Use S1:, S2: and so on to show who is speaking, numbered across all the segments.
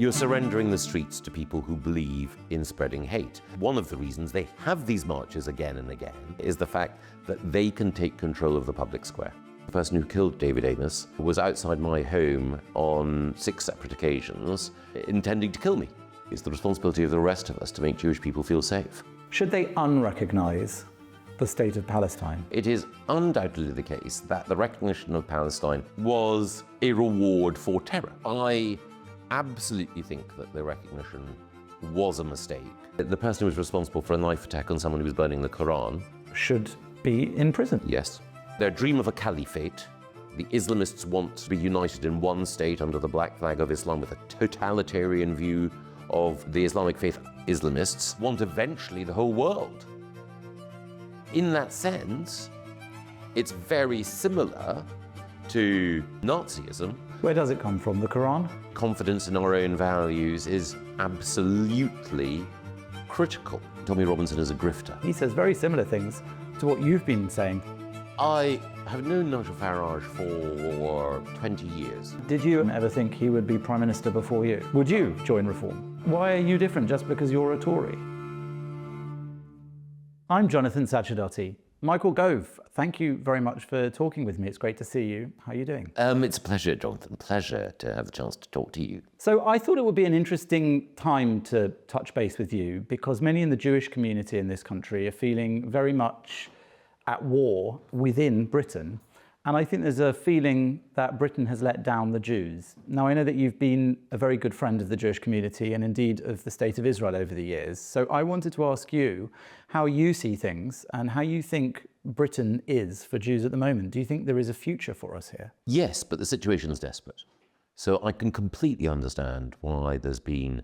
S1: You're surrendering the streets to people who believe in spreading hate. One of the reasons they have these marches again and again is the fact that they can take control of the public square. The person who killed David Amos was outside my home on 6 separate occasions, intending to kill me. It's the responsibility of the rest of us to make Jewish people feel safe.
S2: Should they unrecognise the state of Palestine?
S1: It is undoubtedly the case that the recognition of Palestine was a reward for terror. I absolutely think that the recognition was a mistake. The person who was responsible for a knife attack on someone who was burning the Quran
S2: should be in prison.
S1: Yes. Their dream of a caliphate. The Islamists want to be united in one state under the black flag of Islam with a totalitarian view of the Islamic faith. Islamists want eventually the whole world. In that sense, it's very similar to Nazism.
S2: Where does it come from? The Quran?
S1: Confidence in our own values is absolutely critical. Tommy Robinson is a grifter.
S2: He says very similar things to what you've been saying.
S1: I have known Nigel Farage for 20 years.
S2: Did you ever think he would be Prime Minister before you? Would you join Reform? Why are you different just because you're a Tory? I'm Jonathan Sacerdoti. Michael Gove, thank you very much for talking with me. It's great to see you. How are you doing?
S1: It's a pleasure, Jonathan. Pleasure to have the chance to talk to you.
S2: So I thought it would be an interesting time to touch base with you because many in the Jewish community in this country are feeling very much at war within Britain. And I think there's a feeling that Britain has let down the Jews. Now, I know that you've been a very good friend of the Jewish community and indeed of the state of Israel over the years. So I wanted to ask you how you see things and how you think Britain is for Jews at the moment. Do you think there is a future for us here?
S1: Yes, but the situation is desperate. So I can completely understand why there's been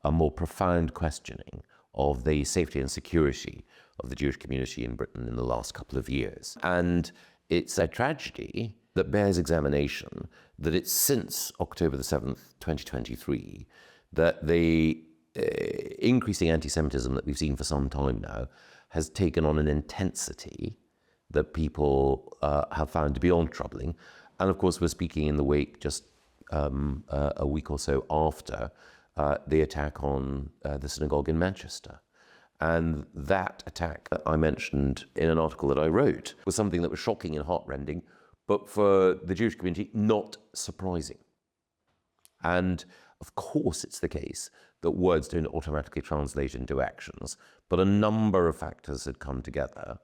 S1: a more profound questioning of the safety and security of the Jewish community in Britain in the last couple of years. And it's a tragedy that bears examination that it's since October the 7th, 2023, that the increasing anti-Semitism that we've seen for some time now has taken on an intensity that people have found beyond troubling. And of course, we're speaking in the wake just a week or so after the attack on the synagogue in Manchester. And that attack that I mentioned in an article that I wrote was something that was shocking and heartrending, but for the Jewish community, not surprising. And of course, it's the case that words don't automatically translate into actions, but a number of factors had come together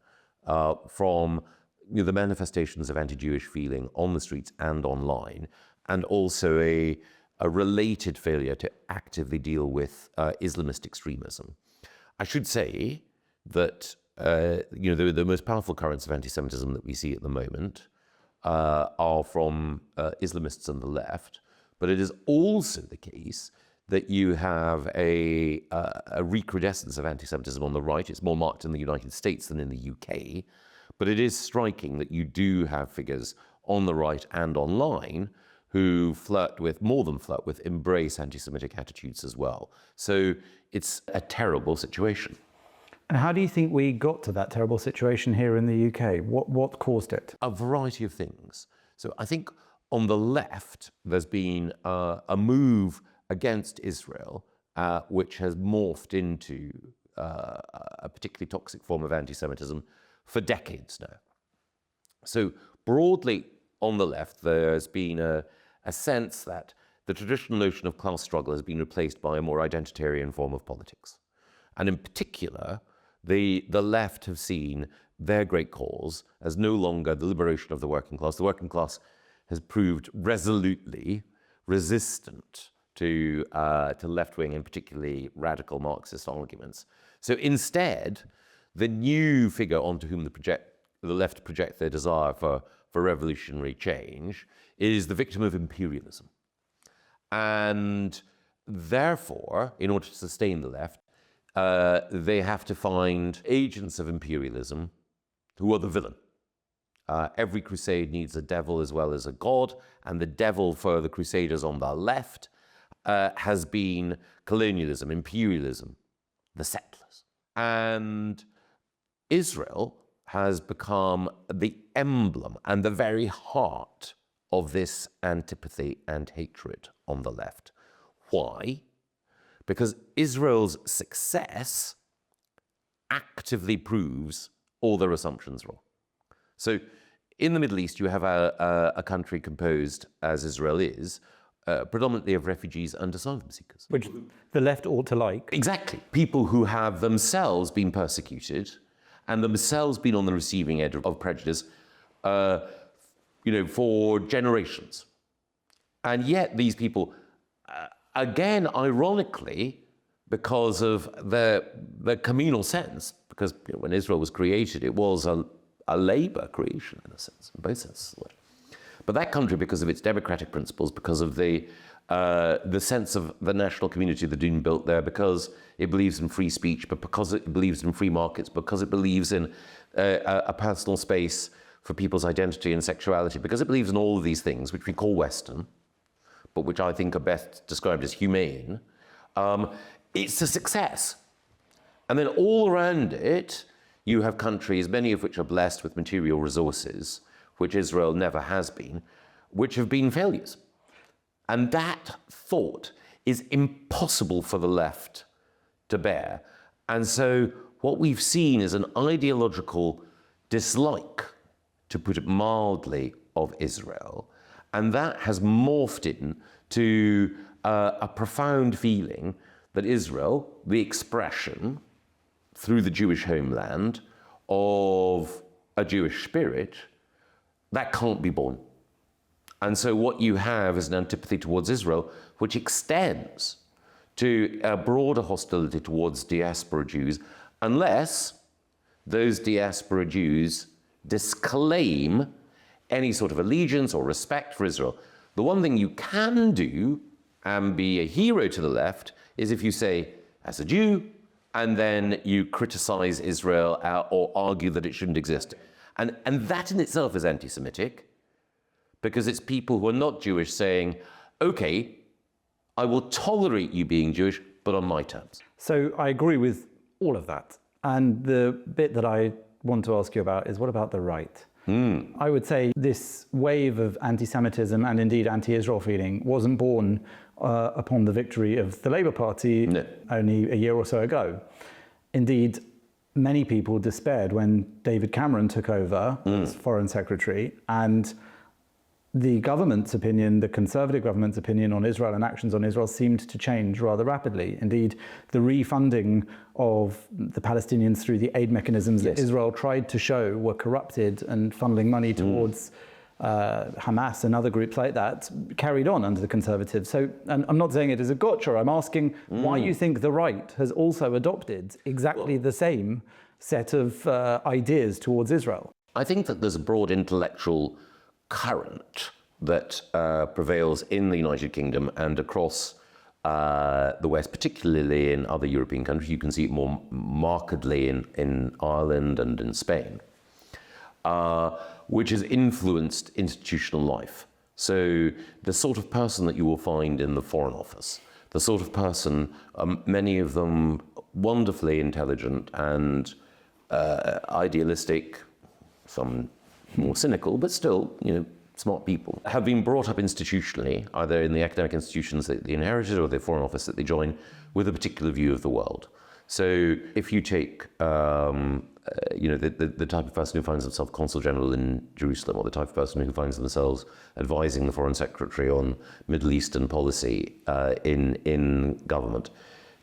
S1: from the manifestations of anti-Jewish feeling on the streets and online, and also a related failure to actively deal with Islamist extremism. I should say that the most powerful currents of anti-Semitism that we see at the moment are from Islamists and the left, but it is also the case that you have a recrudescence of anti-Semitism on the right. It's more marked in the United States than in the UK, but it is striking that you do have figures on the right and online who more than flirt with, embrace anti-Semitic attitudes as well. So it's a terrible situation.
S2: And how do you think we got to that terrible situation here in the UK? What caused it?
S1: A variety of things. So I think on the left, there's been a move against Israel, which has morphed into a particularly toxic form of anti-Semitism for decades now. So broadly on the left, there's been a sense that the traditional notion of class struggle has been replaced by a more identitarian form of politics. And in particular, the left have seen their great cause as no longer the liberation of the working class. The working class has proved resolutely resistant to left-wing and particularly radical Marxist arguments. So instead, the new figure onto whom the left project their desire for revolutionary change is the victim of imperialism. And therefore, in order to sustain the left, they have to find agents of imperialism who are the villain. Every crusade needs a devil as well as a god, and the devil for the crusaders on the left has been colonialism, imperialism, the settlers. And Israel has become the emblem and the very heart of this antipathy and hatred on the left. Why? Because Israel's success actively proves all their assumptions wrong. So in the Middle East, you have a country composed, as Israel is, predominantly of refugees and asylum seekers.
S2: Which the left ought to like.
S1: Exactly. People who have themselves been persecuted and themselves been on the receiving end of prejudice, for generations. And yet these people, again, ironically, because of the communal sense, because when Israel was created, it was a labor creation in a sense, in both senses of the word. But that country, because of its democratic principles, because of the sense of the national community that had been built there, because it believes in free speech, but because it believes in free markets, because it believes in a personal space for people's identity and sexuality, because it believes in all of these things, which we call Western, but which I think are best described as humane, it's a success. And then all around it, you have countries, many of which are blessed with material resources, which Israel never has been, which have been failures. And that thought is impossible for the left to bear. And so what we've seen is an ideological dislike, to put it mildly, of Israel. And that has morphed into a profound feeling that Israel, the expression through the Jewish homeland of a Jewish spirit, that can't be borne. And so what you have is an antipathy towards Israel, which extends to a broader hostility towards diaspora Jews, unless those diaspora Jews disclaim any sort of allegiance or respect for Israel. The one thing you can do and be a hero to the left is if you say, as a Jew, and then you criticize Israel or argue that it shouldn't exist. And that in itself is anti-Semitic, because it's people who are not Jewish saying, okay, I will tolerate you being Jewish, but on my terms.
S2: So I agree with all of that. And the bit that I want to ask you about is, what about the right? I would say this wave of anti-Semitism and indeed anti-Israel feeling wasn't born upon the victory of the Labour Party only a year or so ago. Indeed, many people despaired when David Cameron took over as Foreign Secretary, and the government's opinion, the Conservative government's opinion on Israel and actions on Israel seemed to change rather rapidly. Indeed, the refunding of the Palestinians through the aid mechanisms that Israel tried to show were corrupted and funneling money towards Hamas and other groups like that carried on under the Conservatives. So, and I'm not saying it as a gotcha, I'm asking why you think the right has also adopted exactly the same set of ideas towards Israel.
S1: I think that there's a broad intellectual current that prevails in the United Kingdom and across the West, particularly in other European countries. You can see it more markedly in Ireland and in Spain, which has influenced institutional life. So the sort of person that you will find in the Foreign Office, the sort of person, many of them wonderfully intelligent and idealistic, some more cynical, but still, smart people, have been brought up institutionally, either in the academic institutions that they inherited or the Foreign Office that they join, with a particular view of the world. So if you take, the type of person who finds themselves Consul General in Jerusalem, or the type of person who finds themselves advising the Foreign Secretary on Middle Eastern policy in government,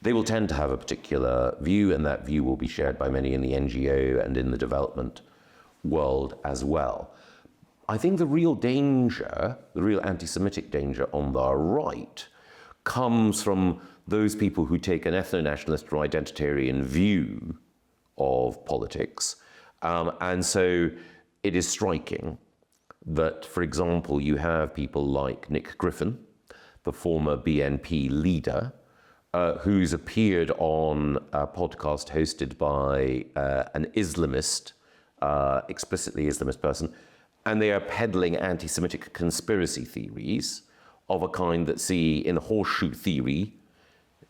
S1: they will tend to have a particular view, and that view will be shared by many in the NGO and in the development world as well. I think the real danger, the real anti-Semitic danger on the right, comes from those people who take an ethno-nationalist or identitarian view of politics. And so it is striking that, for example, you have people like Nick Griffin, the former BNP leader, who's appeared on a podcast hosted by an Islamist, explicitly Islamist person, and they are peddling anti-Semitic conspiracy theories of a kind that see in horseshoe theory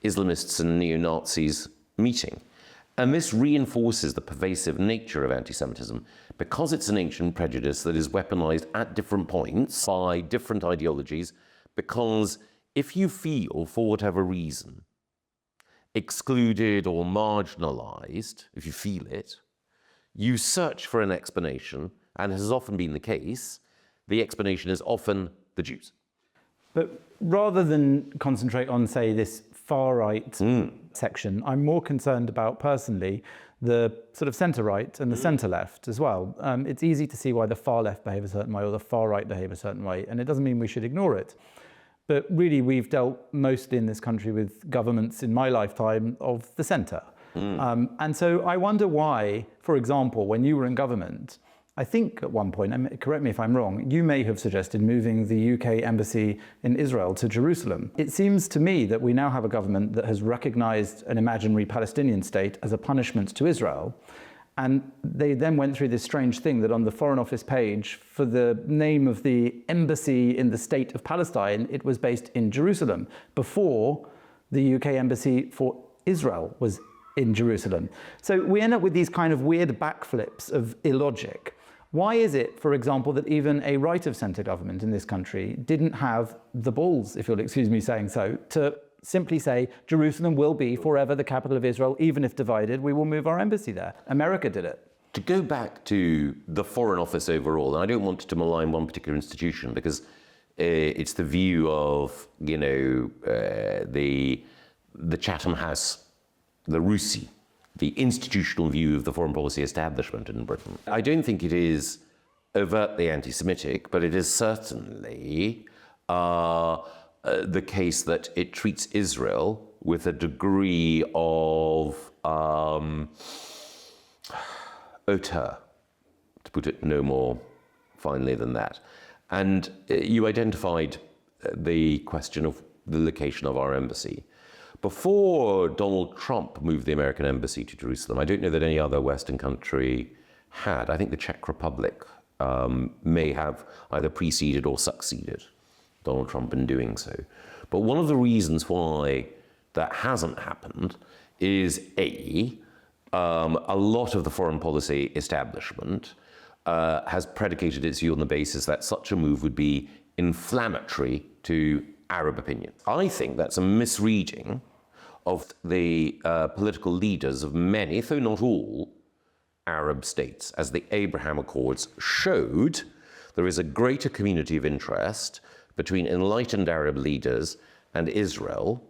S1: Islamists and neo-Nazis meeting. And this reinforces the pervasive nature of anti-Semitism, because it's an ancient prejudice that is weaponized at different points by different ideologies, because if you feel, for whatever reason, excluded or marginalized, if you feel it, you search for an explanation, and it has often been the case, the explanation is often the Jews.
S2: But rather than concentrate on, say, this far-right section, I'm more concerned about, personally, the sort of centre-right and the centre-left as well. It's easy to see why the far-left behave a certain way or the far-right behave a certain way, and it doesn't mean we should ignore it. But really, we've dealt mostly in this country with governments in my lifetime of the centre. And so I wonder why, for example, when you were in government, I think at one point, and correct me if I'm wrong, you may have suggested moving the UK embassy in Israel to Jerusalem. It seems to me that we now have a government that has recognized an imaginary Palestinian state as a punishment to Israel. And they then went through this strange thing that on the Foreign Office page, for the name of the embassy in the state of Palestine, it was based in Jerusalem, before the UK embassy for Israel was in Jerusalem. So we end up with these kind of weird backflips of illogic. Why is it, for example, that even a right-of-centre government in this country didn't have the balls, if you'll excuse me saying so, to simply say, Jerusalem will be forever the capital of Israel, even if divided, we will move our embassy there. America did it.
S1: To go back to the Foreign Office overall, and I don't want to malign one particular institution because it's the view of, the Chatham House, the RUSI, the institutional view of the foreign policy establishment in Britain. I don't think it is overtly anti-Semitic, but it is certainly the case that it treats Israel with a degree of hauteur, to put it no more finely than that. And you identified the question of the location of our embassy. Before Donald Trump moved the American embassy to Jerusalem, I don't know that any other Western country had. I think the Czech Republic may have either preceded or succeeded Donald Trump in doing so. But one of the reasons why that hasn't happened is a lot of the foreign policy establishment has predicated its view on the basis that such a move would be inflammatory to Arab opinion. I think that's a misreading of the political leaders of many, though not all, Arab states. As the Abraham Accords showed, there is a greater community of interest between enlightened Arab leaders and Israel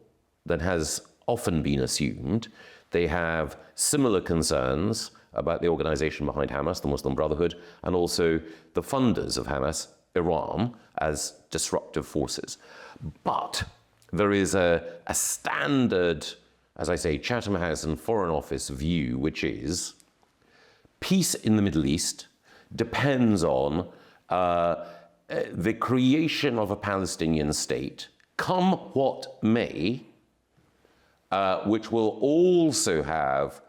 S1: than has often been assumed. They have similar concerns about the organization behind Hamas, the Muslim Brotherhood, and also the funders of Hamas, Iran, as disruptive forces. But there is a standard, as I say, Chatham House and Foreign Office view, which is peace in the Middle East depends on the creation of a Palestinian state, come what may, which will also have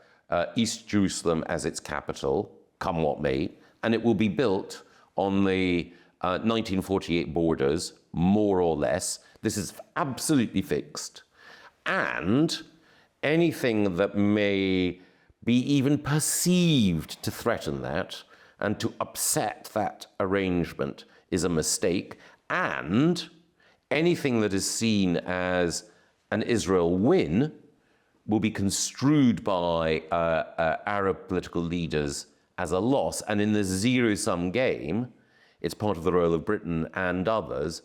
S1: East Jerusalem as its capital, come what may, and it will be built on the 1948 borders, more or less. This is absolutely fixed. And anything that may be even perceived to threaten that and to upset that arrangement is a mistake. And anything that is seen as an Israel win will be construed by Arab political leaders as a loss. And in the zero-sum game, it's part of the role of Britain and others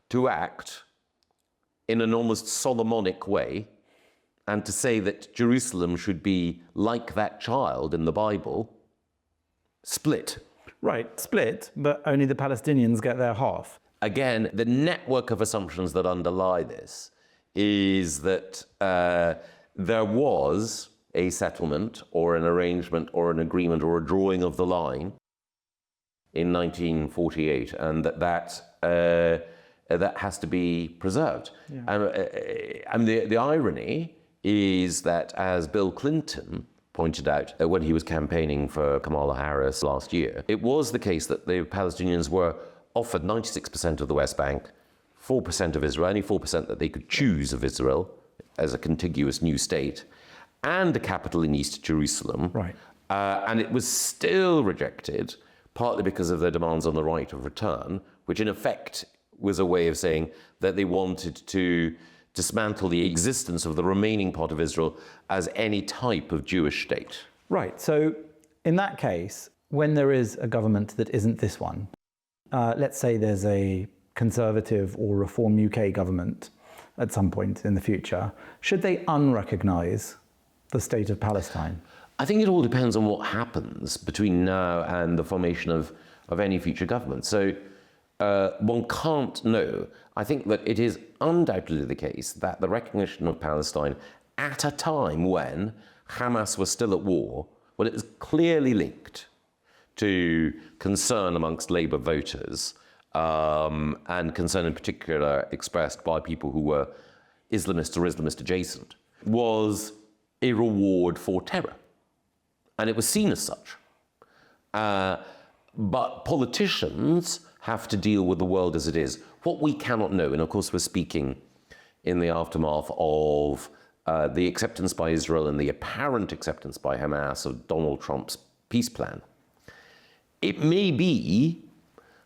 S1: to act in an almost Solomonic way and to say that Jerusalem should be like that child in the Bible, split.
S2: Right, split, but only the Palestinians get their half.
S1: Again, the network of assumptions that underlie this is that there was a settlement or an arrangement or an agreement or a drawing of the line in 1948, and that has to be preserved. Yeah. And the irony is that, as Bill Clinton pointed out when he was campaigning for Kamala Harris last year, it was the case that the Palestinians were offered 96% of the West Bank, 4% of Israel, only 4% that they could choose of Israel as a contiguous new state, and a capital in East Jerusalem.
S2: Right.
S1: And it was still rejected, partly because of their demands on the right of return, which in effect was a way of saying that they wanted to dismantle the existence of the remaining part of Israel as any type of Jewish state.
S2: Right. So in that case, when there is a government that isn't this one, let's say there's a Conservative or Reform UK government at some point in the future, should they unrecognise the state of Palestine?
S1: I think it all depends on what happens between now and the formation of any future government. So one can't know. I think that it is undoubtedly the case that the recognition of Palestine at a time when Hamas was still at war, well, it was clearly linked to concern amongst Labour voters, and concern in particular expressed by people who were Islamist or Islamist adjacent, was a reward for terror. And it was seen as such. But politicians have to deal with the world as it is. What we cannot know, and of course we're speaking in the aftermath of the acceptance by Israel and the apparent acceptance by Hamas of Donald Trump's peace plan. It may be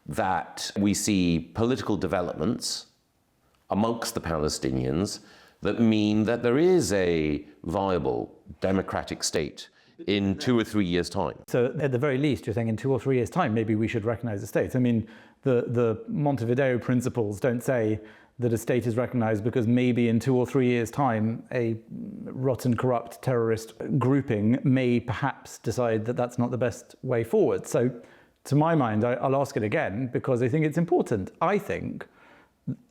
S1: that we see political developments amongst the Palestinians that mean that there is a viable democratic state in 2 or 3 years' time.
S2: So at the very least, you're saying in 2 or 3 years' time, maybe we should recognise the states. I mean, the Montevideo principles don't say that a state is recognised because maybe in 2 or 3 years' time, a rotten, corrupt terrorist grouping may perhaps decide that that's not the best way forward. So to my mind, I'll ask it again because I think it's important. I think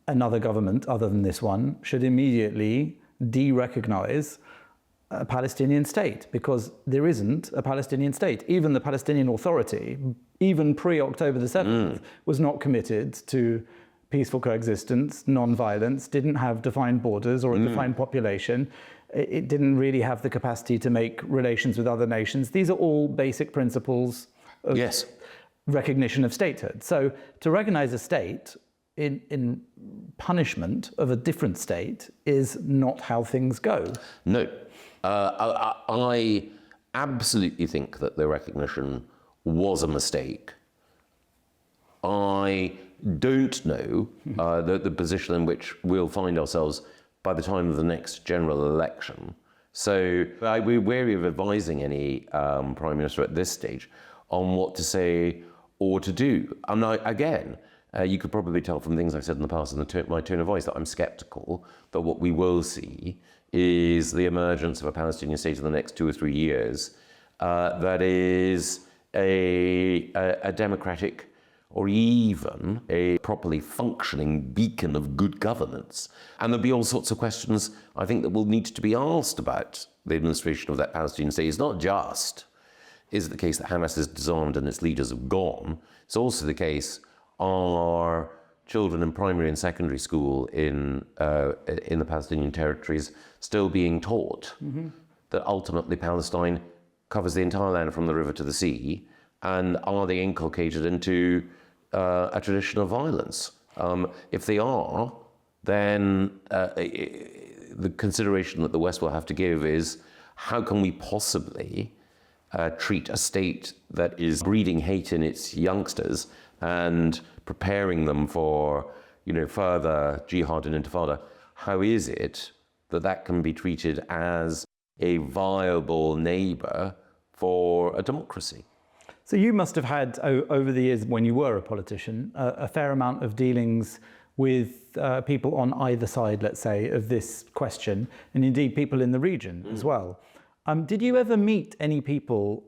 S2: another government other than this one should immediately de-recognise a Palestinian state, because there isn't a Palestinian state. Even the Palestinian Authority, even pre-October the 7th, was not committed to peaceful coexistence, non-violence, didn't have defined borders or a defined population. It didn't really have the capacity to make relations with other nations. These are all basic principles of recognition of statehood. So to recognize a state in punishment of a different state is not how things go.
S1: No. I absolutely think that the recognition was a mistake. I don't know the position in which we'll find ourselves by the time of the next general election. So I'd be wary of advising any Prime Minister at this stage on what to say or to do. And again, you could probably tell from things I've said in the past and my tone of voice that I'm sceptical that what we will see is the emergence of a Palestinian state in the next 2 or 3 years that is a democratic or even a properly functioning beacon of good governance. And there'll be all sorts of questions, I think, that will need to be asked about the administration of that Palestinian state. It's not just, is it the case that Hamas is disarmed and its leaders have gone? It's also the case, are children in primary and secondary school in the Palestinian territories still being taught that ultimately Palestine covers the entire land from the river to the sea, and are they inculcated into a tradition of violence? If they are, then the consideration that the West will have to give is, how can we possibly treat a state that is breeding hate in its youngsters and preparing them for, further jihad and intifada? How is it that that can be treated as a viable neighbour for a democracy?
S2: So you must have had, over the years when you were a politician, a fair amount of dealings with people on either side, let's say, of this question, and indeed people in the region as well. Did you ever meet any people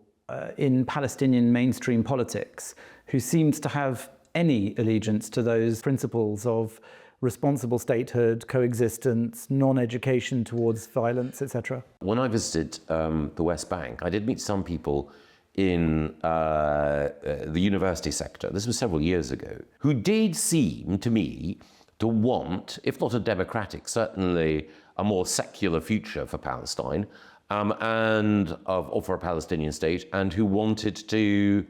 S2: in Palestinian mainstream politics who seems to have any allegiance to those principles of responsible statehood, coexistence, non-education towards violence, etc.? When
S1: I visited the West Bank, I did meet some people in the university sector, this was several years ago, who did seem to me to want, if not a democratic, certainly a more secular future for Palestine, and for a Palestinian state, and who wanted to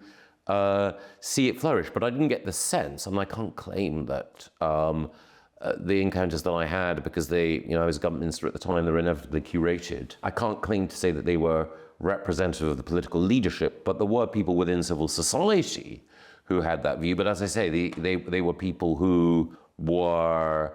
S1: see it flourish. But I didn't get the sense, and I can't claim that the encounters that I had, because I was a government minister at the time, they were inevitably curated. I can't claim to say that they were representative of the political leadership, but there were people within civil society who had that view. But as I say, they were people who were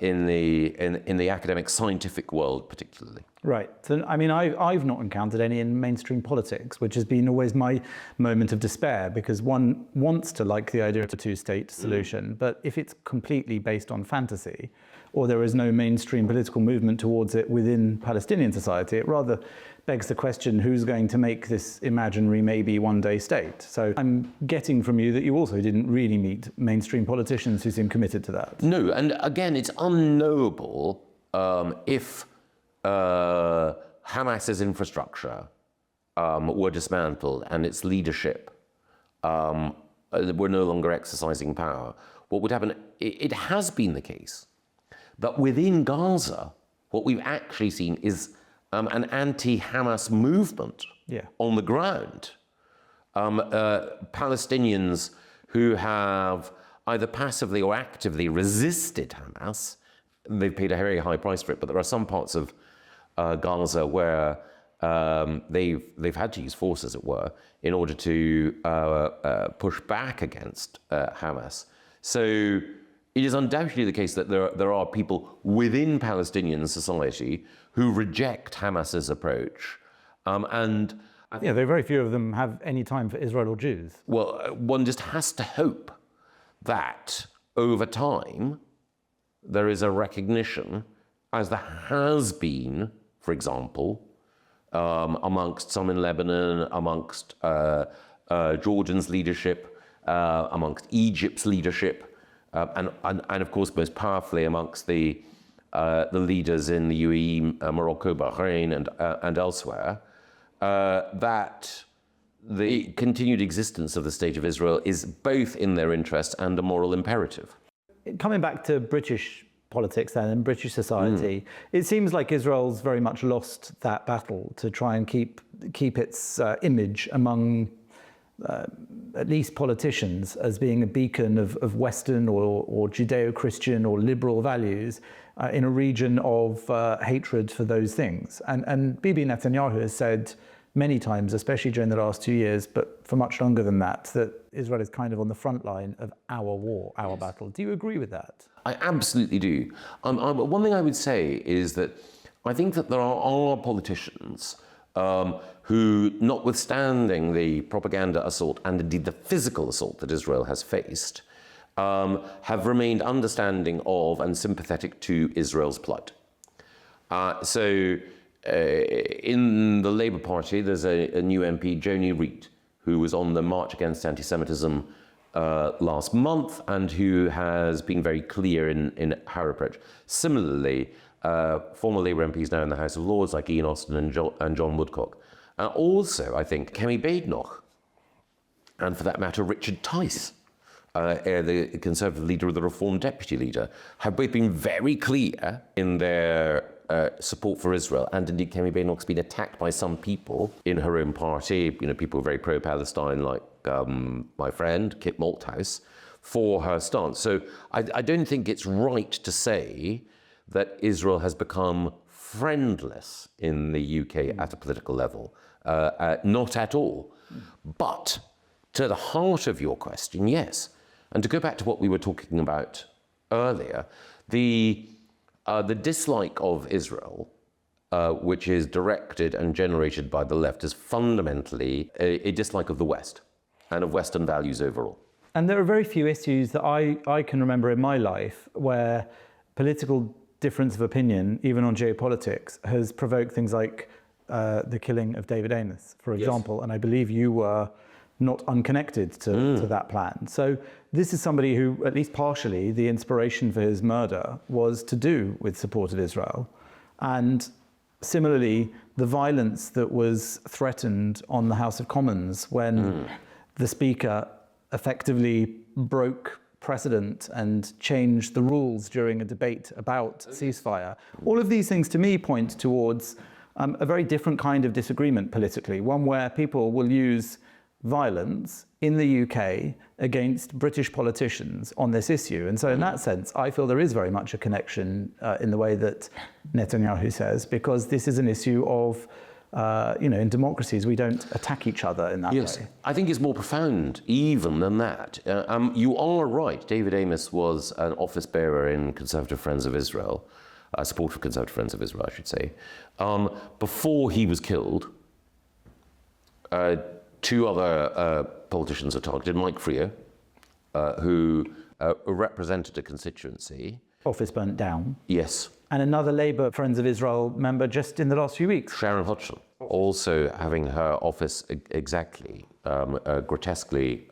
S1: in the academic scientific world particularly.
S2: Right. So, I mean, I've not encountered any in mainstream politics, which has been always my moment of despair, because one wants to like the idea of a two-state solution, but if it's completely based on fantasy, or there is no mainstream political movement towards it within Palestinian society, it rather begs the question, who's going to make this imaginary maybe one-day state? So I'm getting from you that you also didn't really meet mainstream politicians who seem committed to that.
S1: No, and again, it's unknowable if Hamas's infrastructure were dismantled and its leadership were no longer exercising power. What would happen? It has been the case that within Gaza, what we've actually seen is an anti-Hamas movement on the ground. Palestinians who have either passively or actively resisted Hamas. They've paid a very high price for it, but there are some parts of Gaza where they've had to use force, as it were, in order to push back against Hamas. So it is undoubtedly the case that there are people within Palestinian society who reject Hamas's approach, and
S2: very few of them have any time for Israel or Jews.
S1: Well, one just has to hope that over time there is a recognition, as there has been, for example, amongst some in Lebanon, amongst Jordan's leadership, amongst Egypt's leadership, and of course most powerfully amongst the leaders in the UAE, Morocco, Bahrain, and elsewhere, that the continued existence of the State of Israel is both in their interest and a moral imperative.
S2: Coming back to British politics then, and British society, it seems like Israel's very much lost that battle to try and keep its image among at least politicians as being a beacon of Western or Judeo-Christian or liberal values in a region of hatred for those things. And Bibi Netanyahu has said many times, especially during the last 2 years, but for much longer than that Israel is kind of on the front line of our war, our battle. Do you agree with that?
S1: I absolutely do. One thing I would say is that I think that there are politicians who, notwithstanding the propaganda assault and indeed the physical assault that Israel has faced, have remained understanding of and sympathetic to Israel's plight. In the Labour Party, there's a new MP, Joni Reid, who was on the March Against Anti-Semitism last month and who has been very clear in her approach. Similarly, former Labour MPs now in the House of Lords, like Ian Austin and John Woodcock. Also, I think, Kemi Badenoch, and for that matter, Richard Tice, the Conservative leader of the Reform Deputy Leader, have both been very clear in their support for Israel, and indeed Kemi Badenoch's been attacked by some people in her own party, people very pro-Palestine, like my friend Kit Malthouse, for her stance. So I don't think it's right to say that Israel has become friendless in the UK at a political level. Not at all. But to the heart of your question, yes. And to go back to what we were talking about earlier, the dislike of Israel, which is directed and generated by the left, is fundamentally a dislike of the West and of Western values overall.
S2: And there are very few issues that I can remember in my life where political difference of opinion, even on geopolitics, has provoked things like the killing of David Amess, for example. Yes. And I believe you were not unconnected to that plan. So this is somebody who, at least partially, the inspiration for his murder was to do with support of Israel. And similarly, the violence that was threatened on the House of Commons when the Speaker effectively broke precedent and changed the rules during a debate about ceasefire. All of these things, to me, point towards a very different kind of disagreement politically, one where people will use violence in the UK against British politicians on this issue. And so in that sense, I feel there is very much a connection in the way that Netanyahu says, because this is an issue of in democracies, we don't attack each other in that
S1: Yes,
S2: way.
S1: I think it's more profound even than that. You are right. David Amess was an office bearer in Conservative Friends of Israel, a supporter of Conservative Friends of Israel, I should say. Before he was killed, two other politicians were targeted. Mike Freer, who represented a constituency.
S2: Office burnt down.
S1: Yes.
S2: And another Labour Friends of Israel member just in the last few weeks.
S1: Sharon Hodgson, also having her office exactly grotesquely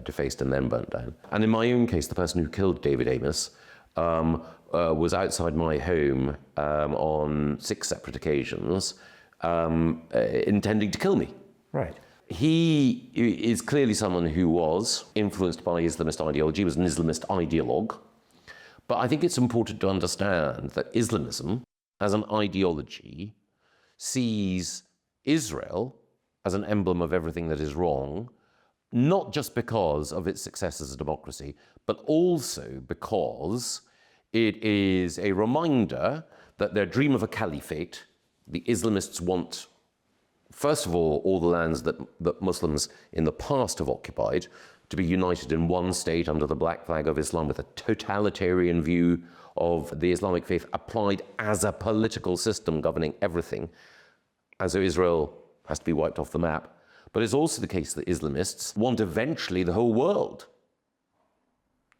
S1: defaced and then burnt down. And in my own case, the person who killed David Amess was outside my home on 6 separate occasions, intending to kill me.
S2: Right.
S1: He is clearly someone who was influenced by Islamist ideology, was an Islamist ideologue. But I think it's important to understand that Islamism, as an ideology, sees Israel as an emblem of everything that is wrong, not just because of its success as a democracy, but also because it is a reminder that their dream of a caliphate, the Islamists want, first of all the lands that Muslims in the past have occupied, to be united in one state under the black flag of Islam, with a totalitarian view of the Islamic faith applied as a political system governing everything. And so Israel has to be wiped off the map. But it's also the case that Islamists want eventually the whole world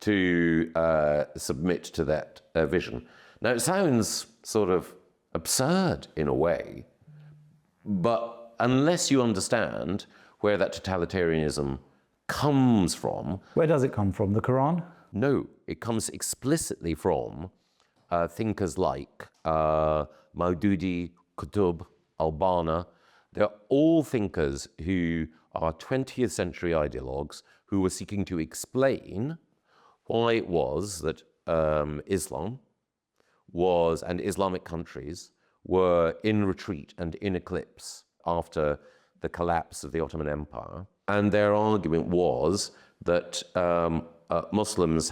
S1: to submit to that vision. Now, it sounds sort of absurd in a way, but unless you understand where that totalitarianism comes from.
S2: Where does it come from? The Quran?
S1: No, it comes explicitly from thinkers like Maududi, Qutb, al-Banna. They're all thinkers who are 20th century ideologues who were seeking to explain why it was that Islam was, and Islamic countries were in retreat and in eclipse after the collapse of the Ottoman Empire. And their argument was that Muslims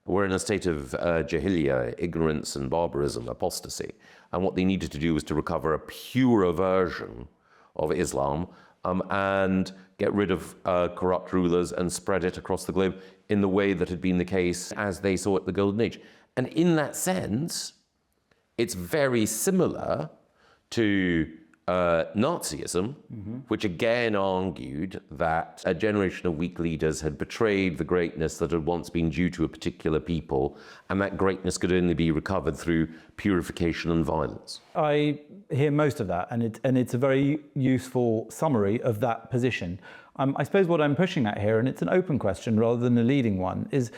S1: were in a state of jahiliyyah, ignorance and barbarism, apostasy. And what they needed to do was to recover a purer version of Islam and get rid of corrupt rulers and spread it across the globe in the way that had been the case as they saw it the Golden Age. And in that sense, it's very similar to Nazism, which again argued that a generation of weak leaders had betrayed the greatness that had once been due to a particular people, and that greatness could only be recovered through purification and violence.
S2: I hear most of that, and it's a very useful summary of that position. I suppose what I'm pushing at here, and it's an open question rather than a leading one, is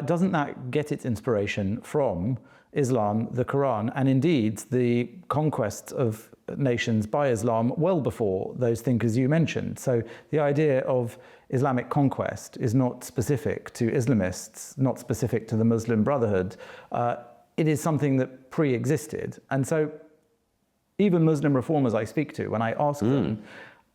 S2: doesn't that get its inspiration from Islam, the Quran, and indeed the conquest of nations by Islam well before those thinkers you mentioned? So the idea of Islamic conquest is not specific to Islamists, not specific to the Muslim Brotherhood. It is something that pre-existed. And so even Muslim reformers I speak to, when I ask them,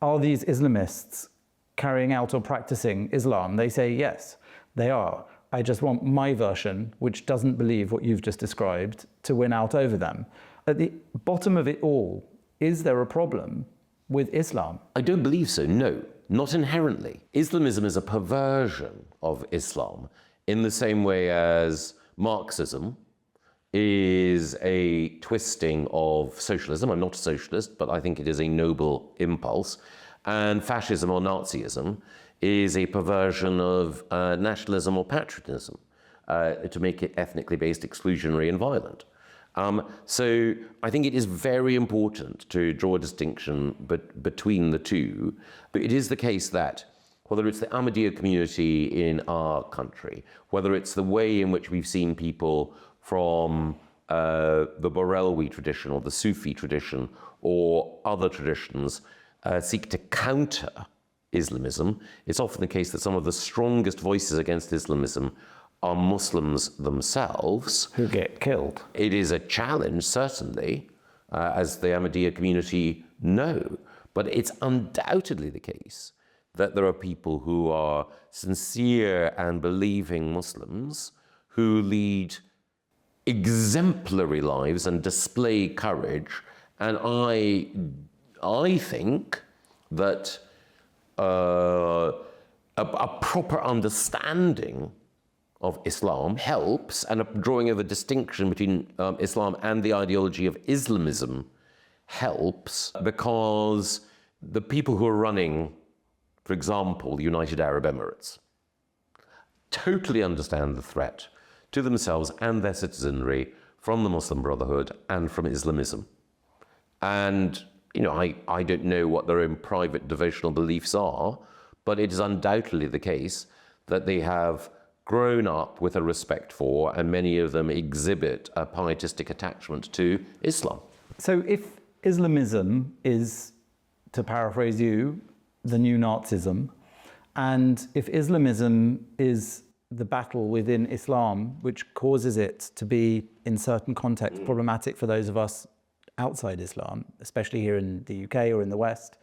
S2: are these Islamists carrying out or practicing Islam? They say, yes, they are. I just want my version, which doesn't believe what you've just described, to win out over them. At the bottom of it all, is there a problem with Islam?
S1: I don't believe so, no, not inherently. Islamism is a perversion of Islam in the same way as Marxism is a twisting of socialism. I'm not a socialist, but I think it is a noble impulse. And fascism or Nazism is a perversion of nationalism or patriotism to make it ethnically based, exclusionary and violent. So I think it is very important to draw a distinction between the two. But it is the case that whether it's the Ahmadiyya community in our country, whether it's the way in which we've seen people from the Borelwi tradition or the Sufi tradition or other traditions seek to counter Islamism, it's often the case that some of the strongest voices against Islamism are Muslims themselves.
S2: Who get killed.
S1: It is a challenge, certainly, as the Ahmadiyya community know, but it's undoubtedly the case that there are people who are sincere and believing Muslims who lead exemplary lives and display courage, and I I think that a proper understanding of Islam helps, and a drawing of a distinction between Islam and the ideology of Islamism helps, because the people who are running, for example, the United Arab Emirates, totally understand the threat to themselves and their citizenry from the Muslim Brotherhood and from Islamism. And, you know, I don't know what their own private devotional beliefs are, but it is undoubtedly the case that they have grown up with a respect for, and many of them exhibit a pietistic attachment to Islam.
S2: So if Islamism is, to paraphrase you, the new Nazism, and if Islamism is the battle within Islam, which causes it to be, in certain contexts, problematic for those of us outside Islam, especially here in the UK or in the West,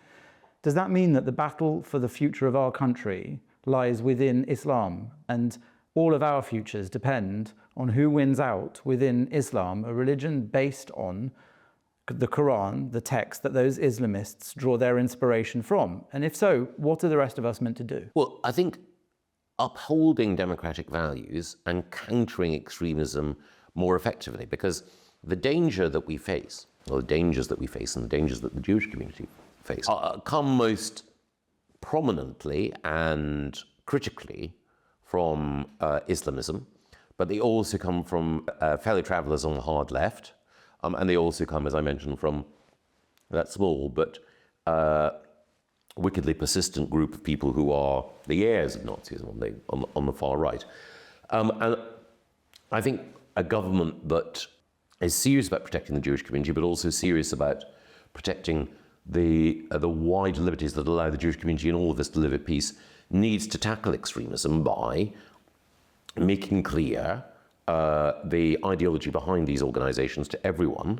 S2: does that mean that the battle for the future of our country lies within Islam, and all of our futures depend on who wins out within Islam, a religion based on the Quran, the text that those Islamists draw their inspiration from? And if so, what are the rest of us meant to do?
S1: Well, I think upholding democratic values and countering extremism more effectively, because the danger that we face, or the dangers that we face and the dangers that the Jewish community face, come most prominently and critically from Islamism, but they also come from fellow travellers on the hard left, and they also come, as I mentioned, from that small but wickedly persistent group of people who are the heirs of Nazism on the far right. And I think a government that is serious about protecting the Jewish community, but also serious about protecting the wide liberties that allow the Jewish community and all of this to live at peace, needs to tackle extremism by making clear the ideology behind these organizations to everyone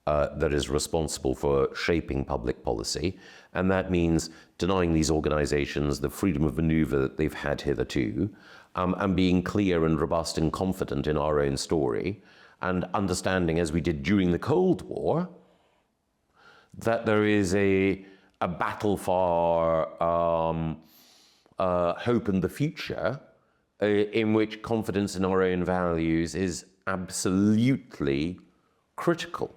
S1: that is responsible for shaping public policy. And that means denying these organizations the freedom of maneuver that they've had hitherto, and being clear and robust and confident in our own story, and understanding, as we did during the Cold War, that there is a battle for hope in the future, in which confidence in our own values is absolutely critical.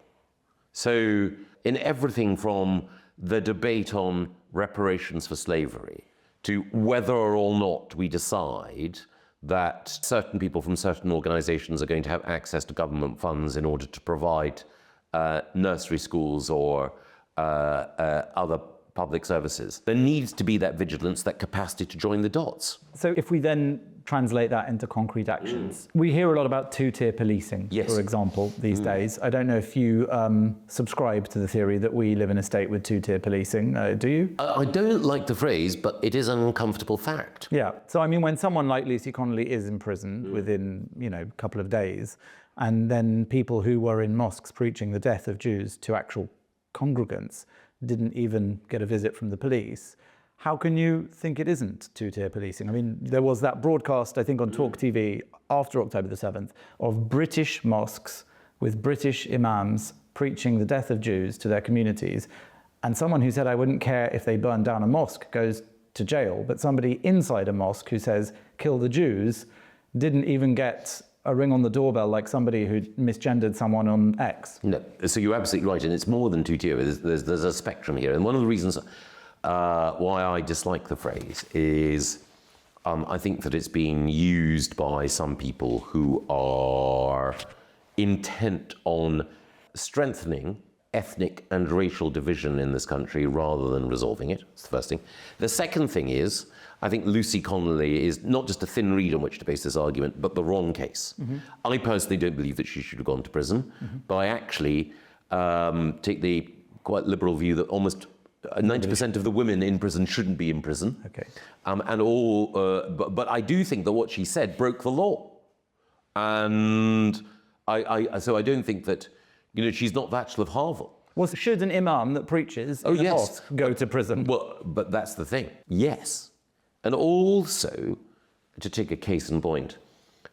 S1: So in everything from the debate on reparations for slavery to whether or not we decide that certain people from certain organizations are going to have access to government funds in order to provide nursery schools or other public services, there needs to be that vigilance, that capacity to join the dots.
S2: So if we then translate that into concrete actions, we hear a lot about two-tier policing,
S1: Yes.
S2: for example, these days. I don't know if you subscribe to the theory that we live in a state with two-tier policing. Do you?
S1: I don't like the phrase, but it is an uncomfortable fact.
S2: Yeah. So, I mean, when someone like Lucy Connolly is imprisoned within, a couple of days, and then people who were in mosques preaching the death of Jews to actual congregants didn't even get a visit from the police, how can you think it isn't two-tier policing? I mean, there was that broadcast, I think, on Talk TV after October the 7th of British mosques with British imams preaching the death of Jews to their communities. And someone who said, I wouldn't care if they burned down a mosque, goes to jail. But somebody inside a mosque who says, kill the Jews, didn't even get a ring on the doorbell like somebody who misgendered someone on X.
S1: No, so you're absolutely right, and it's more than two-tier. There's a spectrum here, and one of the reasons why I dislike the phrase is I think that it's being used by some people who are intent on strengthening ethnic and racial division in this country rather than resolving it. That's the first thing. The second thing is, I think Lucy Connolly is not just a thin reed on which to base this argument, but the wrong case. I personally don't believe that she should have gone to prison, but I actually take the quite liberal view that almost 90% of the women in prison shouldn't be in prison.
S2: Okay.
S1: But I do think that what she said broke the law. And so I don't think that, she's not Václav Havel.
S2: Well, should an imam that preaches in a mosque go to prison?
S1: Well, but that's the thing. Yes. And also, to take a case in point,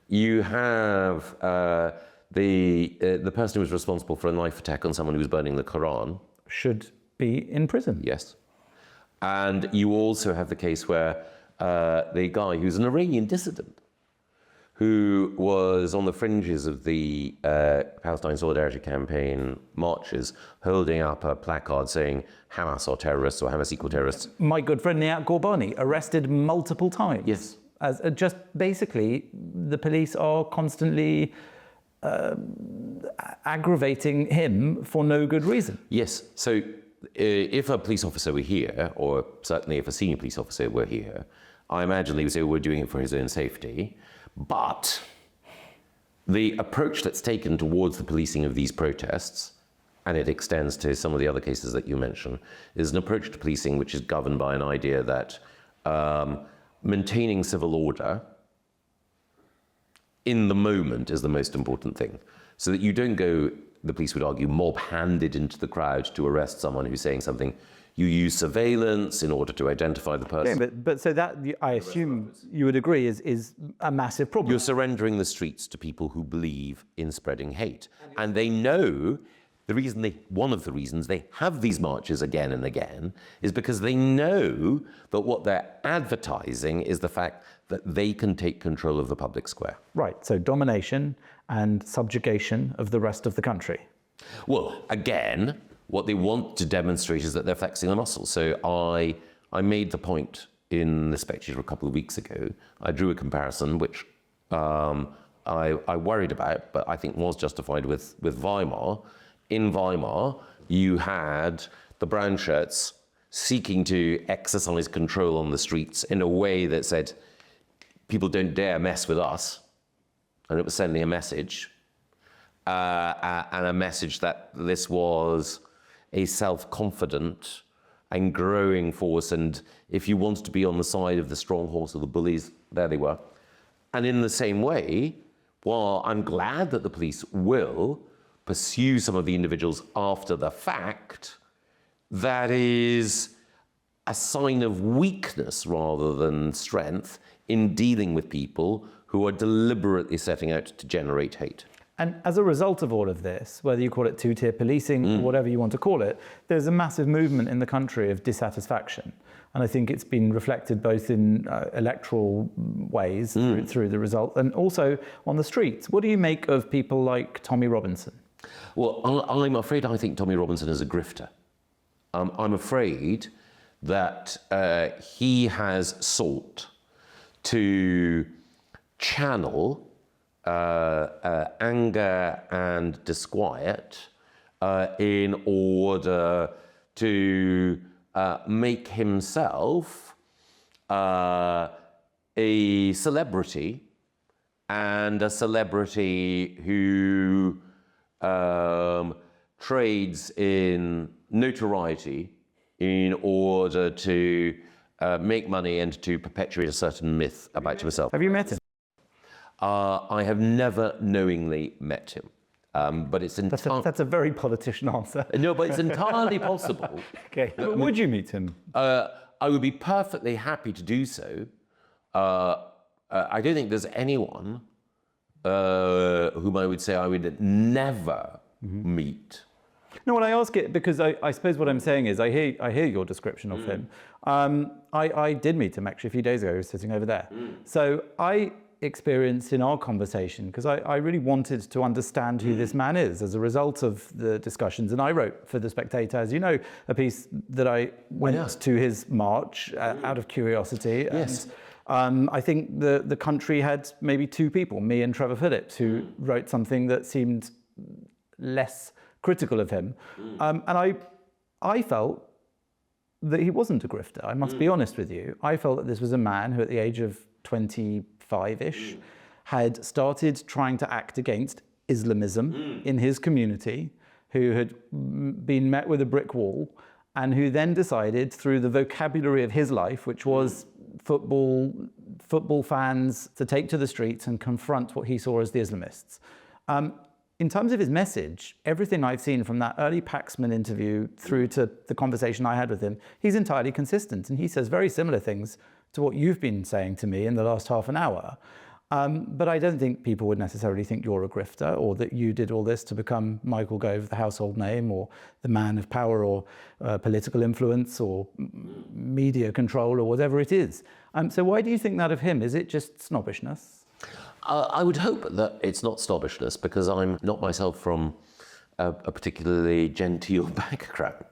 S1: you have the person who was responsible for a knife attack on someone who was burning the Quran.
S2: Should be in prison.
S1: Yes. And you also have the case where the guy who's an Iranian dissident, who was on the fringes of the Palestine Solidarity Campaign marches, holding up a placard saying Hamas are terrorists or Hamas equal terrorists.
S2: My good friend Nihat Ghourbani, arrested multiple times.
S1: Yes.
S2: As just basically, the police are constantly aggravating him for no good reason.
S1: Yes. So if a police officer were here, or certainly if a senior police officer were here, I imagine he would say, we're doing it for his own safety. But the approach that's taken towards the policing of these protests, and it extends to some of the other cases that you mentioned, is an approach to policing which is governed by an idea that maintaining civil order in the moment is the most important thing. So that you don't go, the police would argue, mob-handed into the crowd to arrest someone who's saying something. You use surveillance in order to identify the person.
S2: Yeah, but so that, I assume you would agree, is a massive problem.
S1: You're surrendering the streets to people who believe in spreading hate. And they know, one of the reasons they have these marches again and again is because they know that what they're advertising is the fact that they can take control of the public square.
S2: Right, so domination and subjugation of the rest of the country.
S1: Well, again, what they want to demonstrate is that they're flexing a muscle. So I made the point in The Spectator a couple of weeks ago. I drew a comparison which I worried about, but I think was justified with Weimar. In Weimar, you had the brown shirts seeking to exercise control on the streets in a way that said, people don't dare mess with us. And it was sending a message, and a message that this was a self-confident and growing force, and if you wanted to be on the side of the strong horse of the bullies, there they were. And in the same way, while I'm glad that the police will pursue some of the individuals after the fact, that is a sign of weakness rather than strength in dealing with people who are deliberately setting out to generate hate.
S2: And as a result of all of this, whether you call it two-tier policing or whatever you want to call it, there's a massive movement in the country of dissatisfaction. And I think it's been reflected both in electoral ways through the result and also on the streets. What do you make of people like Tommy Robinson?
S1: Well, I'm afraid I think Tommy Robinson is a grifter. I'm afraid that he has sought to channel anger and disquiet in order to make himself a celebrity, and a celebrity who trades in notoriety in order to make money and to perpetuate a certain myth about himself.
S2: Have you met him?
S1: I have never knowingly met him, but it's entirely...
S2: That's a very politician answer.
S1: No, but it's entirely possible.
S2: Okay. Would you meet him?
S1: I would be perfectly happy to do so. I don't think there's anyone whom I would say I would never meet.
S2: No, when I ask it, because I suppose what I'm saying is I hear your description of him. I did meet him actually a few days ago. He was sitting over there. So I experienced in our conversation, because I really wanted to understand who this man is as a result of the discussions. And I wrote for The Spectator, as you know, a piece that I went to his march out of curiosity.
S1: Yes.
S2: And, I think the country had maybe two people, me and Trevor Phillips, who wrote something that seemed less critical of him. And I felt that he wasn't a grifter. I must be honest with you. I felt that this was a man who at the age of 25-ish had started trying to act against Islamism in his community, who had been met with a brick wall, and who then decided through the vocabulary of his life, which was football fans, to take to the streets and confront what he saw as the Islamists. In terms of his message, everything I've seen from that early Paxman interview through to the conversation I had with him, he's entirely consistent, and he says very similar things to what you've been saying to me in the last half an hour. But I don't think people would necessarily think you're a grifter or that you did all this to become Michael Gove, the household name, or the man of power, or political influence, or media control, or whatever it is. So why do you think that of him? Is it just snobbishness?
S1: I would hope that it's not snobbishness, because I'm not myself from a particularly genteel background.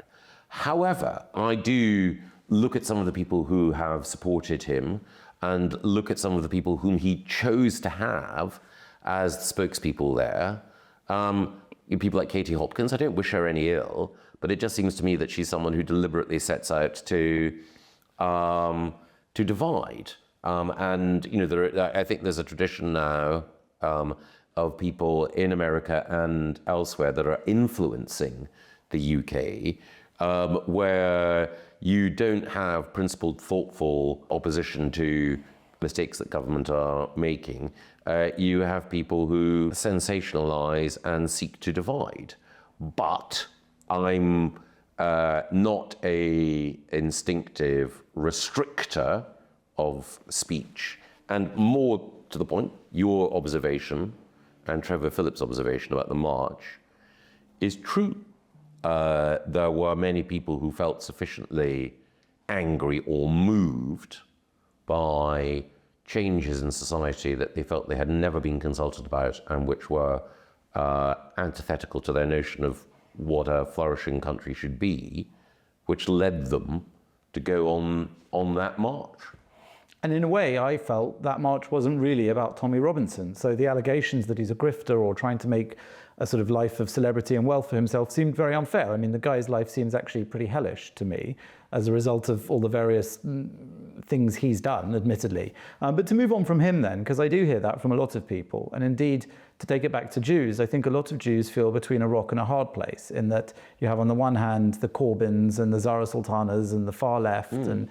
S1: However, I do look at some of the people who have supported him and look at some of the people whom he chose to have as spokespeople there. People like Katie Hopkins, I don't wish her any ill, but it just seems to me that she's someone who deliberately sets out to divide. And I think there's a tradition now of people in America and elsewhere that are influencing the UK, where you don't have principled, thoughtful opposition to mistakes that government are making. You have people who sensationalize and seek to divide. But I'm not an instinctive restrictor of speech. And more to the point, your observation and Trevor Phillips' observation about the march is true. There were many people who felt sufficiently angry or moved by changes in society that they felt they had never been consulted about and which were antithetical to their notion of what a flourishing country should be, which led them to go on that march.
S2: And in a way, I felt that march wasn't really about Tommy Robinson. So the allegations that he's a grifter or trying to make a sort of life of celebrity and wealth for himself seemed very unfair. I mean, the guy's life seems actually pretty hellish to me as a result of all the various things he's done, admittedly. But to move on from him then, because I do hear that from a lot of people, and indeed, to take it back to Jews, I think a lot of Jews feel between a rock and a hard place, in that you have on the one hand the Corbyns and the Zara Sultanas and the far left and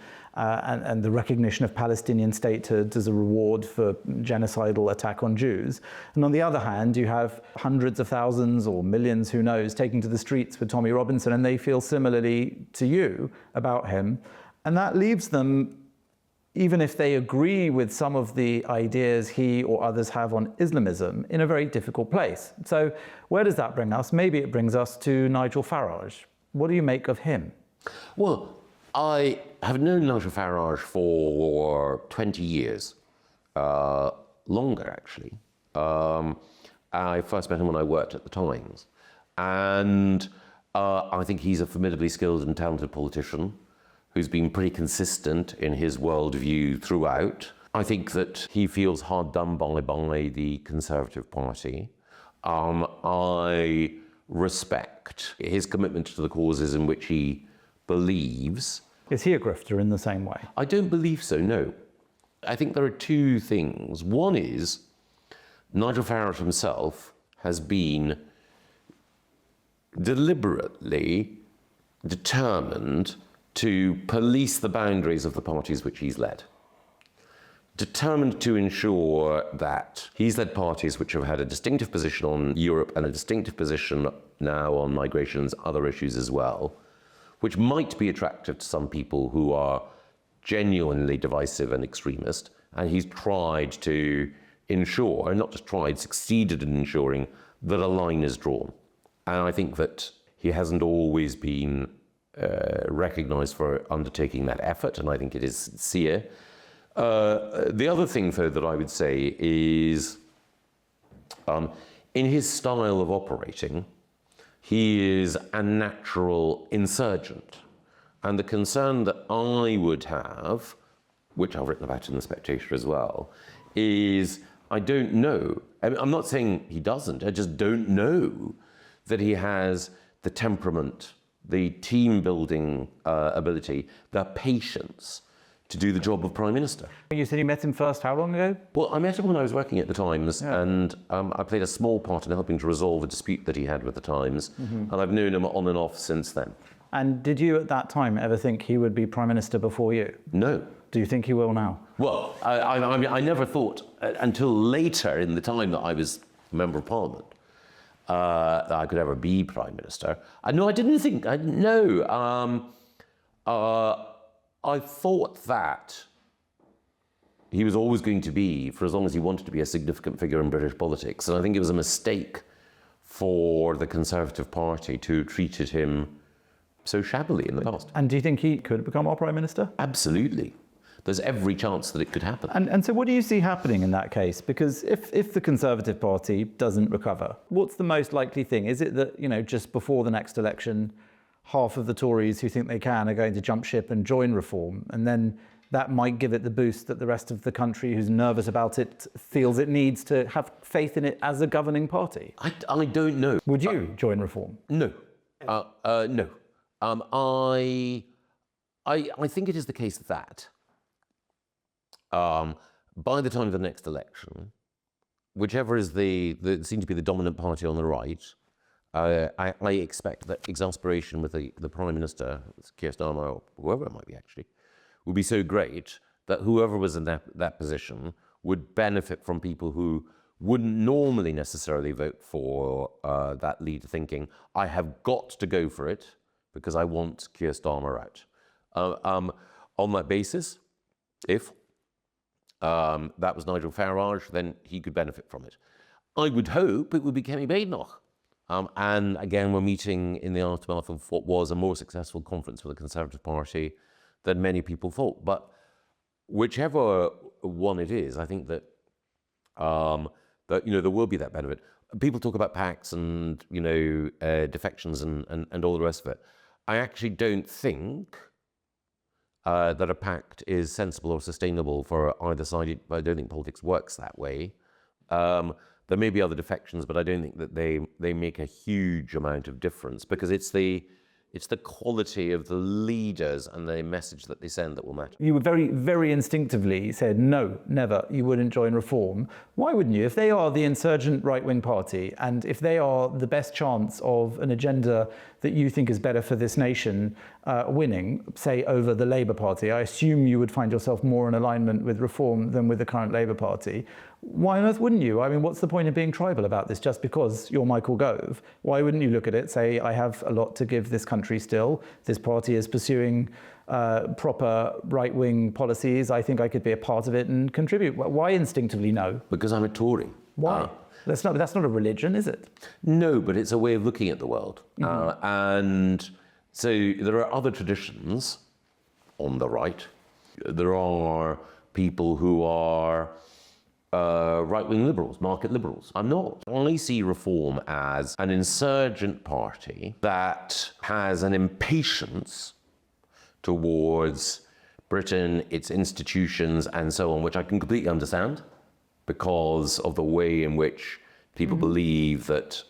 S2: the recognition of Palestinian statehood as a reward for genocidal attack on Jews. And on the other hand, you have hundreds of thousands or millions, who knows, taking to the streets with Tommy Robinson, and they feel similarly to you about him. And that leaves them, even if they agree with some of the ideas he or others have on Islamism, in a very difficult place. So where does that bring us? Maybe it brings us to Nigel Farage. What do you make of him?
S1: Well, I have known Nigel Farage for 20 years, longer actually. I first met him when I worked at the Times. And I think he's a formidably skilled and talented politician who's been pretty consistent in his worldview throughout. I think that he feels hard done by the Conservative Party. I respect his commitment to the causes in which he believes.
S2: Is he a grifter in the same way?
S1: I don't believe so, no. I think there are two things. One is Nigel Farage himself has been deliberately determined to police the boundaries of the parties which he's led. Determined to ensure that he's led parties which have had a distinctive position on Europe and a distinctive position now on migrations, other issues as well, which might be attractive to some people who are genuinely divisive and extremist. And he's tried to ensure, and not just tried, succeeded in ensuring that a line is drawn. And I think that he hasn't always been recognized for undertaking that effort, and I think it is sincere. The other thing, though, that I would say is in his style of operating, he is a natural insurgent. And the concern that I would have, which I've written about in The Spectator as well, is I don't know. I mean, I'm not saying he doesn't, I just don't know that he has the temperament, the team-building ability, the patience to do the job of Prime Minister.
S2: You said you met him first how long ago?
S1: Well, I met him when I was working at the Times, and I played a small part in helping to resolve a dispute that he had with the Times, and I've known him on and off since then.
S2: And did you at that time ever think he would be Prime Minister before you?
S1: No.
S2: Do you think he will now?
S1: Well, I mean, I never thought until later in the time that I was Member of Parliament that I could ever be Prime Minister. No, I didn't think, no. I thought that he was always going to be, for as long as he wanted to be, a significant figure in British politics. And I think it was a mistake for the Conservative Party to have treated him so shabbily in the past.
S2: And do you think he could become our Prime Minister?
S1: Absolutely. There's every chance that it could happen.
S2: And so what do you see happening in that case? Because if the Conservative Party doesn't recover, what's the most likely thing? Is it that, just before the next election, half of the Tories who think they can are going to jump ship and join Reform, and then that might give it the boost that the rest of the country who's nervous about it feels it needs to have faith in it as a governing party?
S1: I don't know.
S2: Would you join Reform?
S1: No. No. I think it is the case that by the time of the next election, whichever is seems to be the dominant party on the right, I expect that exasperation with the Prime Minister, Keir Starmer, or whoever it might be actually, would be so great that whoever was in that position would benefit from people who wouldn't normally necessarily vote for that leader, thinking, I have got to go for it because I want Keir Starmer out. On that basis, if that was Nigel Farage, then he could benefit from it. I would hope it would be Kemi Badenoch. And again, we're meeting in the aftermath of what was a more successful conference for the Conservative Party than many people thought. But whichever one it is, I think that there will be that benefit. People talk about pacts and defections and all the rest of it. I actually don't think that a pact is sensible or sustainable for either side. I don't think politics works that way. There may be other defections, but I don't think that they make a huge amount of difference, because it's the quality of the leaders and the message that they send that will matter.
S2: You would very, very instinctively said, no, never, you wouldn't join Reform. Why wouldn't you? If they are the insurgent right-wing party, and if they are the best chance of an agenda that you think is better for this nation winning, say, over the Labour Party, I assume you would find yourself more in alignment with Reform than with the current Labour Party. Why on earth wouldn't you? I mean, what's the point of being tribal about this just because you're Michael Gove? Why wouldn't you look at it, say, I have a lot to give this country still. This party is pursuing proper right-wing policies. I think I could be a part of it and contribute. Why instinctively no?
S1: Because I'm a Tory.
S2: Why? That's not a religion, is it?
S1: No, but it's a way of looking at the world. Mm-hmm. And so there are other traditions on the right. There are people who are right-wing liberals, market liberals. I'm not. I see Reform as an insurgent party that has an impatience towards Britain, its institutions, and so on, which I can completely understand because of the way in which people believe that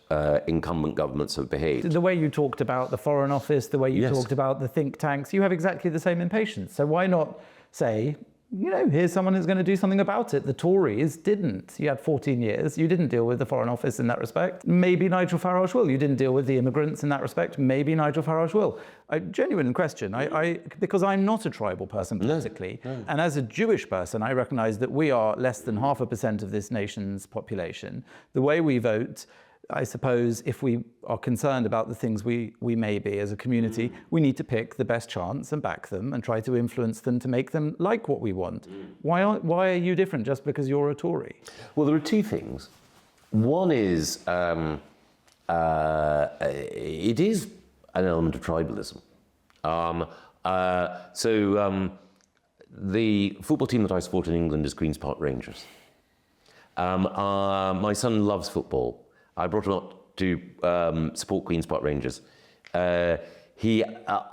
S1: incumbent governments have behaved.
S2: The way you talked about the Foreign Office, the way you talked about the think tanks, you have exactly the same impatience. So why not say, here's someone who's going to do something about it. The Tories didn't. You had 14 years. You didn't deal with the Foreign Office in that respect. Maybe Nigel Farage will. You didn't deal with the immigrants in that respect. Maybe Nigel Farage will. A genuine question. Because I'm not a tribal person politically. No. And as a Jewish person, I recognize that we are less than 0.5% of this nation's population. The way we vote, I suppose, if we are concerned about the things we may be as a community, we need to pick the best chance and back them and try to influence them to make them like what we want. Why are you different just because you're a Tory?
S1: Well, there are two things. One is it is an element of tribalism. The football team that I support in England is Queen's Park Rangers. My son loves football. I brought him up to support Queen's Park Rangers. He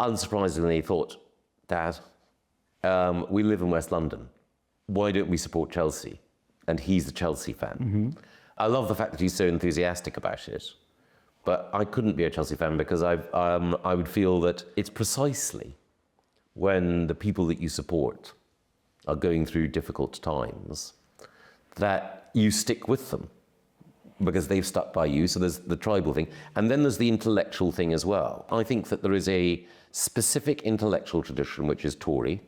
S1: unsurprisingly thought, Dad, we live in West London. Why don't we support Chelsea? And he's a Chelsea fan. Mm-hmm. I love the fact that he's so enthusiastic about it. But I couldn't be a Chelsea fan because I would feel that it's precisely when the people that you support are going through difficult times that you stick with them, because they've stuck by you. So there's the tribal thing. And then there's the intellectual thing as well. I think that there is a specific intellectual tradition, which is Tory,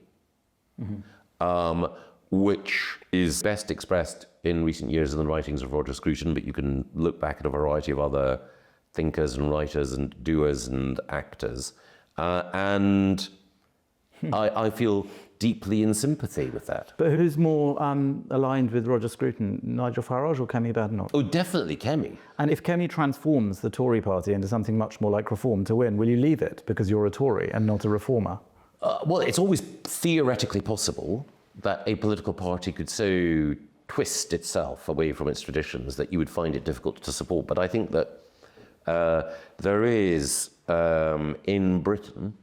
S1: which is best expressed in recent years in the writings of Roger Scruton, but you can look back at a variety of other thinkers and writers and doers and actors. And I feel deeply in sympathy with that.
S2: But who's more aligned with Roger Scruton, Nigel Farage or Kemi Badenoch?
S1: Oh, definitely Kemi.
S2: And if Kemi transforms the Tory party into something much more like Reform to win, will you leave it because you're a Tory and not a reformer?
S1: Well, it's always theoretically possible that a political party could so twist itself away from its traditions that you would find it difficult to support. But I think that there is, in Britain,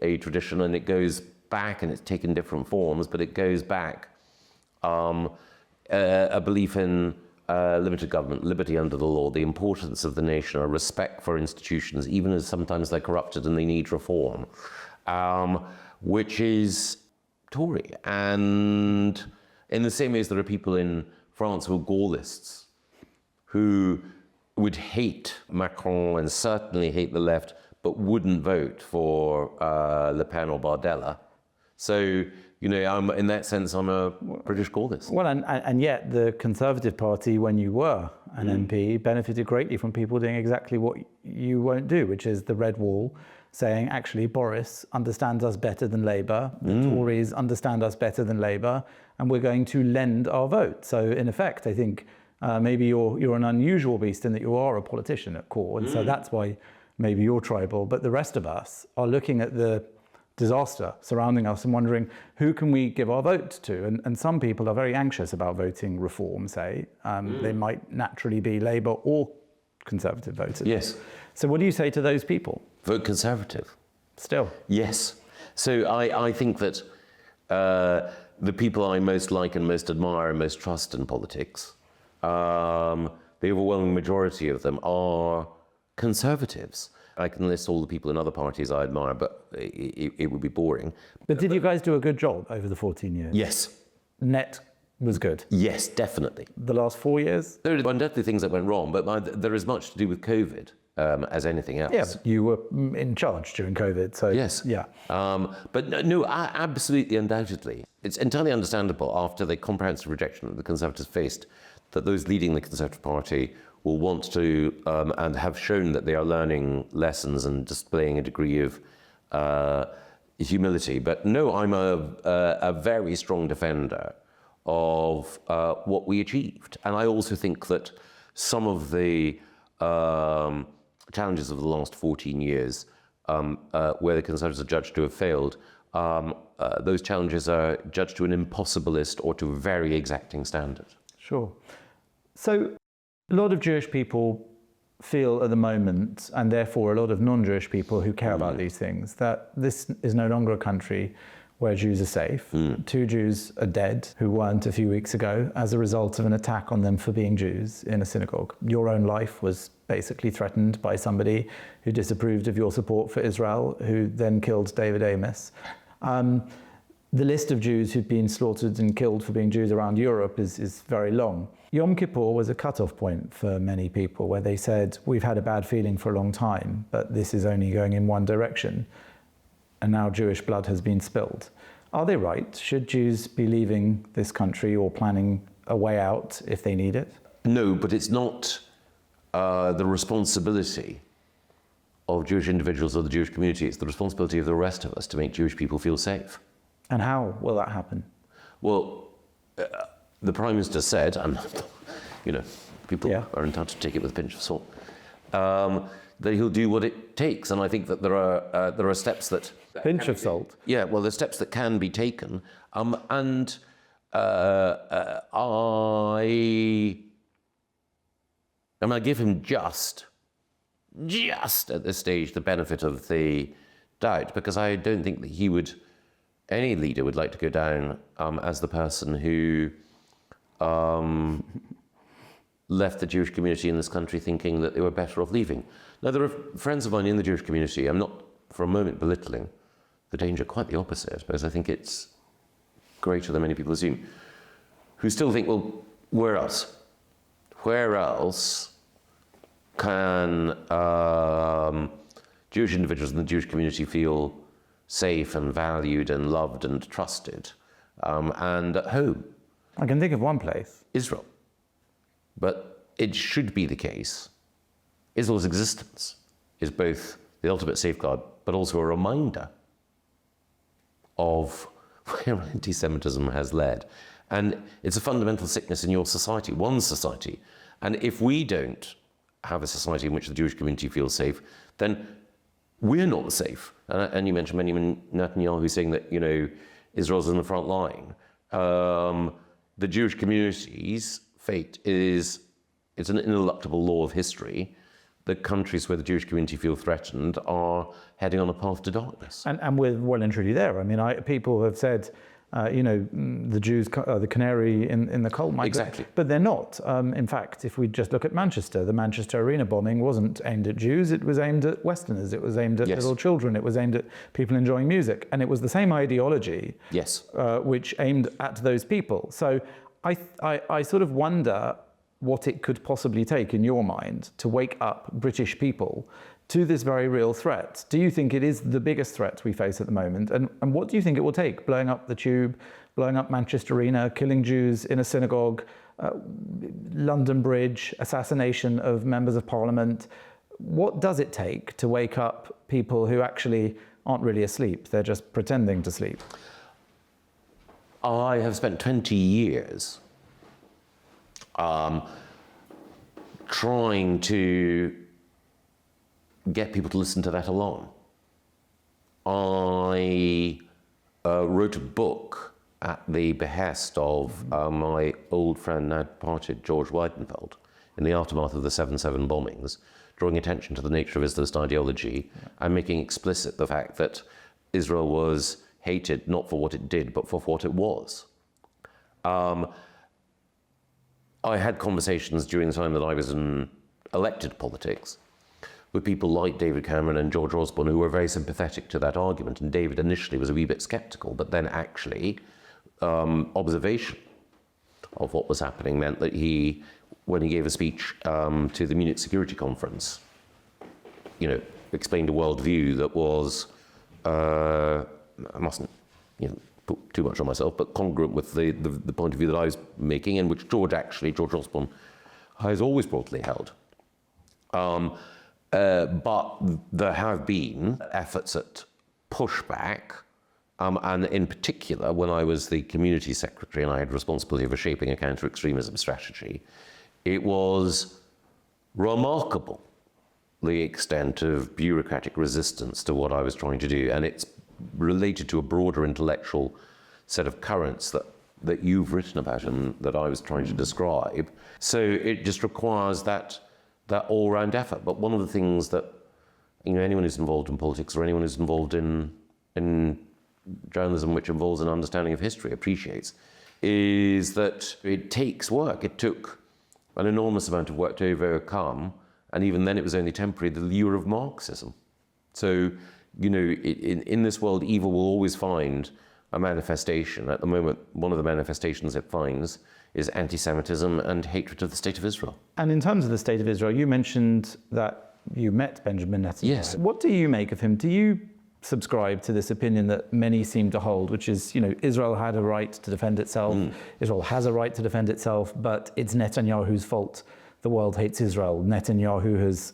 S1: a tradition, and it goes back, and it's taken different forms, but it goes back a belief in limited government, liberty under the law, the importance of the nation, a respect for institutions, even as sometimes they're corrupted and they need reform, which is Tory. And in the same way as there are people in France who are Gaullists, who would hate Macron and certainly hate the left, but wouldn't vote for Le Pen or Bardella. So, you know, in that sense, I'm a British Gaullist.
S2: Well, and yet the Conservative Party, when you were an MP, benefited greatly from people doing exactly what you won't do, which is the red wall, saying, actually, Boris understands us better than Labour, the Tories understand us better than Labour, and we're going to lend our vote. So, in effect, I think maybe you're an unusual beast in that you are a politician at core, and so that's why maybe you're tribal, but the rest of us are looking at the disaster surrounding us and wondering who can we give our vote to? And some people are very anxious about voting Reform, say. They might naturally be Labour or Conservative voters.
S1: Yes.
S2: So what do you say to those people?
S1: Vote Conservative.
S2: Still?
S1: Yes. So I think that the people I most like and most admire and most trust in politics, the overwhelming majority of them are Conservatives. I can list all the people in other parties I admire, but it would be boring.
S2: But did you guys do a good job over the 14 years?
S1: Yes.
S2: Net was good?
S1: Yes, definitely.
S2: The last 4 years?
S1: There are undoubtedly things that went wrong, but there is much to do with COVID as anything else.
S2: Yeah, you were in charge during COVID, so
S1: yes.
S2: Yeah.
S1: But no, absolutely, undoubtedly. It's entirely understandable after the comprehensive rejection that the Conservatives faced, that those leading the Conservative Party will want to, and have shown that they are learning lessons and displaying a degree of humility. But no, I'm a very strong defender of what we achieved. And I also think that some of the challenges of the last 14 years, where the Conservatives are judged to have failed, those challenges are judged to an impossibilist or to a very exacting standard.
S2: Sure. So a lot of Jewish people feel at the moment, and therefore a lot of non-Jewish people who care about these things, that this is no longer a country where Jews are safe. 2 Jews are dead who weren't a few weeks ago as a result of an attack on them for being Jews in a synagogue. Your own life was basically threatened by somebody who disapproved of your support for Israel, who then killed David Amos. The list of Jews who've been slaughtered and killed for being Jews around Europe is very long. Yom Kippur was a cut-off point for many people where they said, we've had a bad feeling for a long time, but this is only going in one direction. And now Jewish blood has been spilled. Are they right? Should Jews be leaving this country or planning a way out if they need it?
S1: No, but it's not the responsibility of Jewish individuals or the Jewish community. It's the responsibility of the rest of us to make Jewish people feel safe.
S2: And how will that happen?
S1: Well, the Prime Minister said, and you know, people are entitled to take it with a pinch of salt, that he'll do what it takes. And I think that there are steps that
S2: pinch of salt.
S1: Yeah, well, there's steps that can be taken, and I give him just at this stage the benefit of the doubt, because I don't think that any leader would like to go down as the person who left the Jewish community in this country thinking that they were better off leaving. Now, there are friends of mine in the Jewish community, I'm not for a moment belittling the danger, quite the opposite, because I think it's greater than many people assume, who still think, well, where else? Where else can Jewish individuals in the Jewish community feel safe and valued and loved and trusted and at home?
S2: I can think of one place.
S1: Israel. But it should be the case. Israel's existence is both the ultimate safeguard, but also a reminder of where anti-Semitism has led. And it's a fundamental sickness in your society, one society. And if we don't have a society in which the Jewish community feels safe, then we're not safe. And you mentioned Benjamin Netanyahu saying that, Israel's in the front line. The Jewish community's fate it's an ineluctable law of history. The countries where the Jewish community feel threatened are heading on a path to darkness.
S2: And we're well and truly there. I mean, people have said, the Jews are the canary in the coal mine.
S1: Exactly.
S2: But they're not. In fact, if we just look at Manchester, the Manchester Arena bombing wasn't aimed at Jews, it was aimed at Westerners, it was aimed at little children, it was aimed at people enjoying music. And it was the same ideology which aimed at those people. So I sort of wonder what it could possibly take in your mind to wake up British people to this very real threat. Do you think it is the biggest threat we face at the moment? And what do you think it will take? Blowing up the Tube, blowing up Manchester Arena, killing Jews in a synagogue, London Bridge, assassination of members of parliament. What does it take to wake up people who actually aren't really asleep? They're just pretending to sleep.
S1: I have spent 20 years trying to get people to listen to that alarm. I wrote a book at the behest of my old friend, now departed, George Weidenfeld, in the aftermath of the 7/7 bombings, drawing attention to the nature of Islamist ideology and making explicit the fact that Israel was hated not for what it did, but for what it was. I had conversations during the time that I was in elected politics with people like David Cameron and George Osborne, who were very sympathetic to that argument. And David initially was a wee bit sceptical, but then actually observation of what was happening meant that he, when he gave a speech to the Munich Security Conference, explained a worldview that was, I mustn't put too much on myself, but congruent with the point of view that I was making, and which George Osborne has always broadly held. But there have been efforts at pushback, and in particular, when I was the community secretary and I had responsibility for shaping a counter-extremism strategy, it was remarkable, the extent of bureaucratic resistance to what I was trying to do. And it's related to a broader intellectual set of currents that you've written about and that I was trying to describe. So it just requires that all-round effort. But one of the things that anyone who's involved in politics or anyone who's involved in journalism which involves an understanding of history appreciates is that it takes work. It took an enormous amount of work to overcome, and even then it was only temporary, the lure of Marxism. So, in this world, evil will always find a manifestation. At the moment, one of the manifestations it finds is anti-Semitism and hatred of the State of Israel.
S2: And in terms of the State of Israel, you mentioned that you met Benjamin Netanyahu.
S1: Yes.
S2: What do you make of him? Do you subscribe to this opinion that many seem to hold, which is, Israel had a right to defend itself, Israel has a right to defend itself, but it's Netanyahu's fault the world hates Israel. Netanyahu has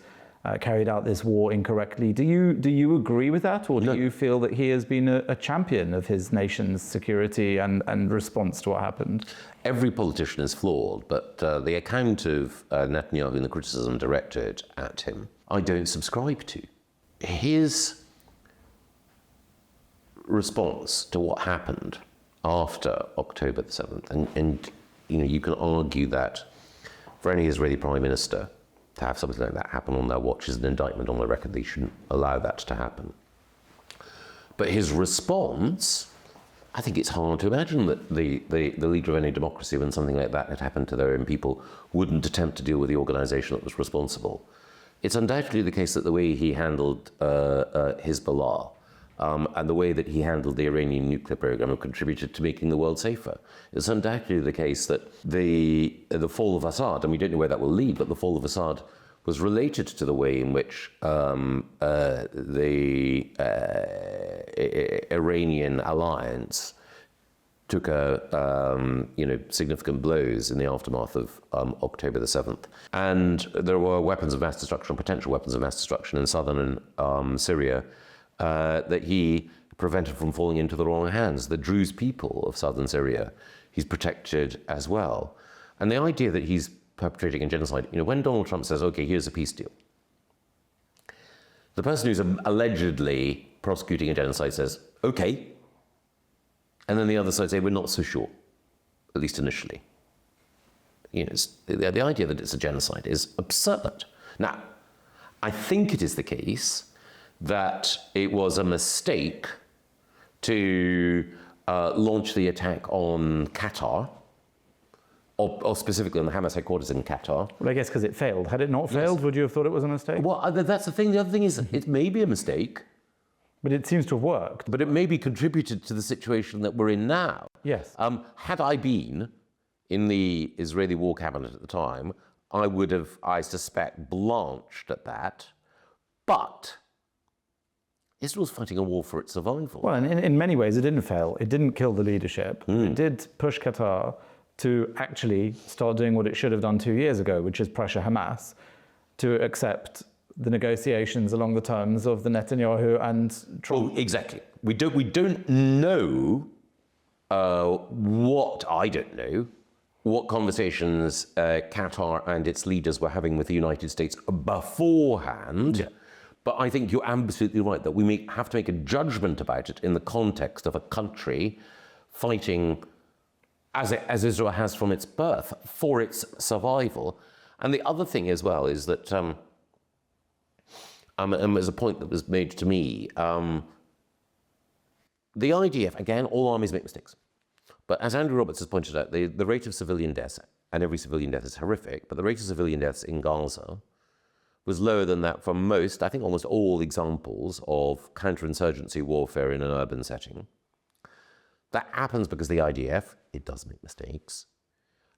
S2: carried out this war incorrectly. Do you agree with that, or do you feel that he has been a champion of his nation's security and response to what happened?
S1: Every politician is flawed, but the account of Netanyahu and the criticism directed at him, I don't subscribe to. His response to what happened after October the 7th, and you can argue that for any Israeli prime minister to have something like that happen on their watch is an indictment on their record. They shouldn't allow that to happen. But his response, I think it's hard to imagine that the leader of any democracy, when something like that had happened to their own people, wouldn't attempt to deal with the organisation that was responsible. It's undoubtedly the case that the way he handled Hezbollah and the way that he handled the Iranian nuclear program have contributed to making the world safer. It's undoubtedly the case that the fall of Assad, and we don't know where that will lead, but the fall of Assad was related to the way in which the Iranian alliance took significant blows in the aftermath of October the 7th. And there were weapons of mass destruction, potential weapons of mass destruction in southern Syria, that he prevented from falling into the wrong hands. The Druze people of southern Syria, he's protected as well. And the idea that he's perpetrating a genocide, when Donald Trump says, okay, here's a peace deal, the person who's allegedly prosecuting a genocide says, okay, and then the other side say, we're not so sure, at least initially. The idea that it's a genocide is absurd. Now, I think it is the case that it was a mistake to launch the attack on Qatar, or specifically on the Hamas headquarters in Qatar.
S2: Well, I guess because it failed. Had it not failed, would you have thought it was a mistake?
S1: Well, that's the thing. The other thing is, it may be a mistake,
S2: but it seems to have worked.
S1: But it maybe contributed to the situation that we're in now.
S2: Yes.
S1: Had I been in the Israeli war cabinet at the time, I would have, I suspect, blanched at that. But Israel's fighting a war for its survival.
S2: Well, and in many ways, it didn't fail. It didn't kill the leadership. It did push Qatar to actually start doing what it should have done 2 years ago, which is pressure Hamas to accept the negotiations along the terms of the Netanyahu and Trump.
S1: Oh, exactly. We don't know what conversations Qatar and its leaders were having with the United States beforehand. Yeah. But I think you're absolutely right that we may have to make a judgment about it in the context of a country fighting, as Israel has from its birth, for its survival. And the other thing as well is that, as a point that was made to me, the IDF, again, all armies make mistakes. But as Andrew Roberts has pointed out, the rate of civilian deaths, and every civilian death is horrific, but the rate of civilian deaths in Gaza was lower than that for most, I think almost all examples of counterinsurgency warfare in an urban setting. That happens because the IDF, it does make mistakes,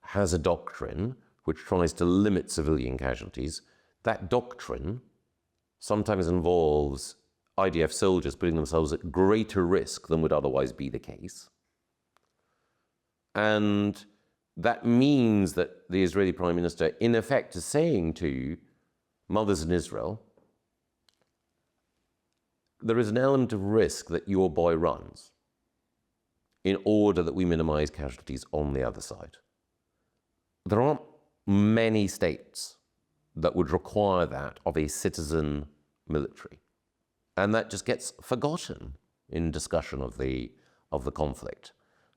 S1: has a doctrine which tries to limit civilian casualties. That doctrine sometimes involves IDF soldiers putting themselves at greater risk than would otherwise be the case. And that means that the Israeli Prime Minister, in effect, is saying to mothers in Israel, there is an element of risk that your boy runs in order that we minimize casualties on the other side. There aren't many states that would require that of a citizen military. And that just gets forgotten in discussion of the conflict.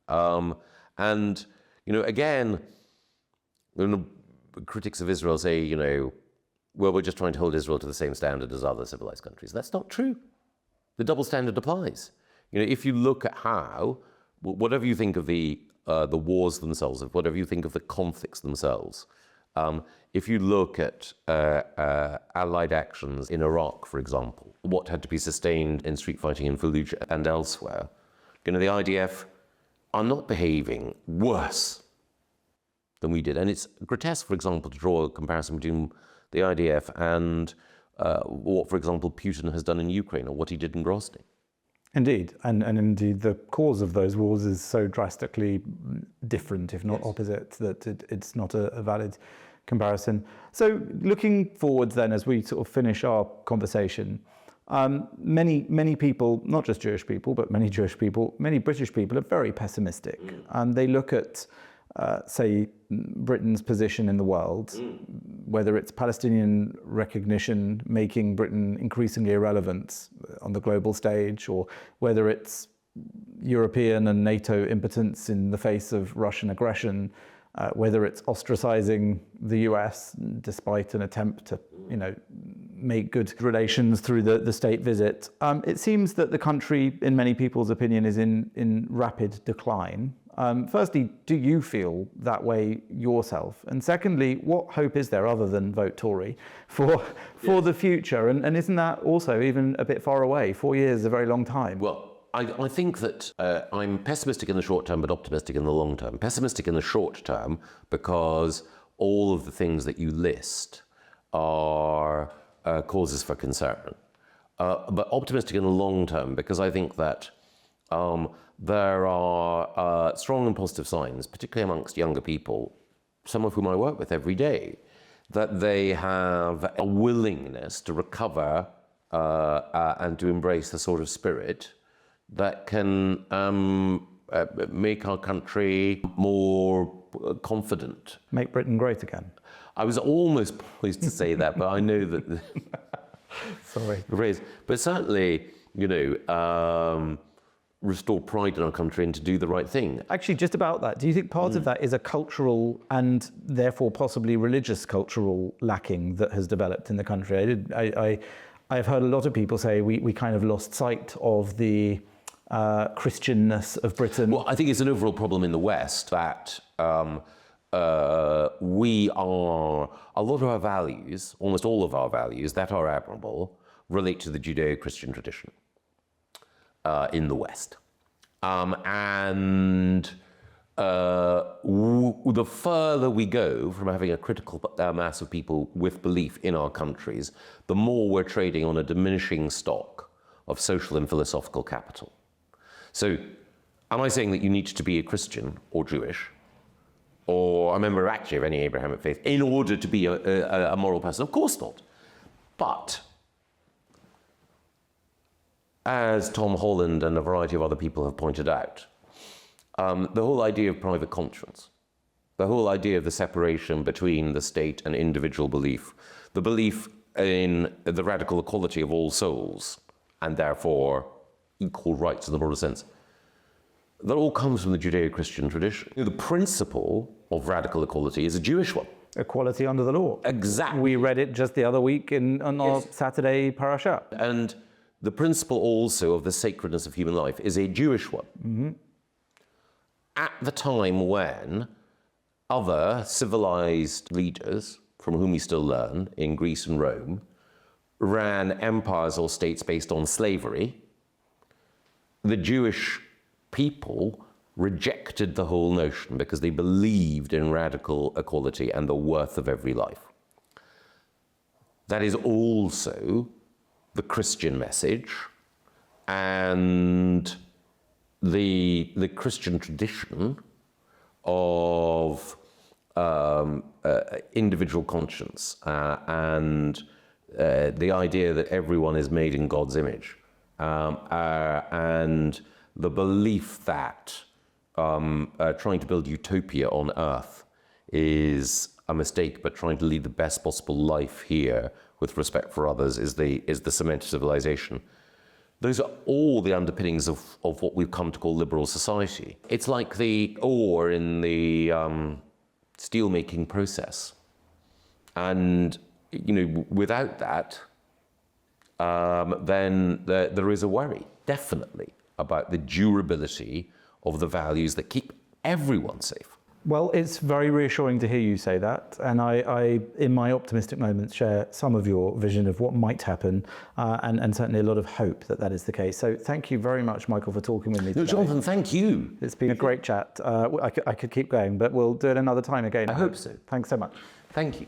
S1: And, again, critics of Israel say, well, we're just trying to hold Israel to the same standard as other civilized countries. That's not true. The double standard applies. If you look at how, whatever you think of the wars themselves, whatever you think of the conflicts themselves, if you look at Allied actions in Iraq, for example, what had to be sustained in street fighting in Fallujah and elsewhere, the IDF are not behaving worse than we did. And it's grotesque, for example, to draw a comparison between the IDF and what, for example, Putin has done in Ukraine or what he did in Grozny. Indeed,
S2: and indeed the cause of those wars is so drastically different, if not opposite, that it's not a valid comparison. So looking forwards then, as we sort of finish our conversation, many people, not just Jewish people, but many Jewish people, many British people are very pessimistic. And they look at, say, Britain's position in the world, whether it's Palestinian recognition making Britain increasingly irrelevant on the global stage, or whether it's European and NATO impotence in the face of Russian aggression, whether it's ostracizing the US despite an attempt to, make good relations through the state visit. It seems that the country, in many people's opinion, is in rapid decline. Firstly, do you feel that way yourself? And secondly, what hope is there other than vote Tory for the future? And isn't that also even a bit far away? 4 years is a very long time.
S1: Well, I think that I'm pessimistic in the short term, but optimistic in the long term. Pessimistic in the short term because all of the things that you list are causes for concern. But optimistic in the long term because I think that there are strong and positive signs, particularly amongst younger people, some of whom I work with every day, that they have a willingness to recover and to embrace the sort of spirit that can make our country more confident.
S2: Make Britain great again.
S1: I was almost poised to say that, but I know that.
S2: Sorry.
S1: But certainly, restore pride in our country and to do the right thing.
S2: Actually, just about that, do you think part of that is a cultural and therefore possibly religious cultural lacking that has developed in the country? I've heard a lot of people say we kind of lost sight of the Christianness of Britain.
S1: Well, I think it's an overall problem in the West that we are, a lot of our values, almost all of our values that are admirable, relate to the Judeo-Christian tradition in the West. The further we go from having a critical mass of people with belief in our countries, the more we're trading on a diminishing stock of social and philosophical capital. So, am I saying that you need to be a Christian or Jewish or a member actually of any Abrahamic faith in order to be a moral person? Of course not. But as Tom Holland and a variety of other people have pointed out, the whole idea of private conscience, the whole idea of the separation between the state and individual belief, the belief in the radical equality of all souls, and therefore equal rights in the broader sense, that all comes from the Judeo-Christian tradition. The principle of radical equality is a Jewish one.
S2: Equality under the law.
S1: Exactly.
S2: We read it just the other week on our Saturday parasha.
S1: And the principle also of the sacredness of human life is a Jewish one. Mm-hmm. At the time when other civilized leaders, from whom we still learn in Greece and Rome, ran empires or states based on slavery, the Jewish people rejected the whole notion because they believed in radical equality and the worth of every life. That is also the Christian message, and the Christian tradition of individual conscience and the idea that everyone is made in God's image, and the belief that trying to build utopia on earth is a mistake, but trying to lead the best possible life here with respect for others is the cement of civilization. Those are all the underpinnings of what we've come to call liberal society. It's like the ore in the steel-making process. And, without that, then there is a worry, definitely, about the durability of the values that keep everyone safe.
S2: Well, it's very reassuring to hear you say that, and I in my optimistic moments, share some of your vision of what might happen, and certainly a lot of hope that is the case. So thank you very much, Michael, for talking with me today.
S1: No, Jonathan, thank you.
S2: It's been a great chat. I could keep going, but we'll do it another time again.
S1: I hope so.
S2: Thanks so much.
S1: Thank you.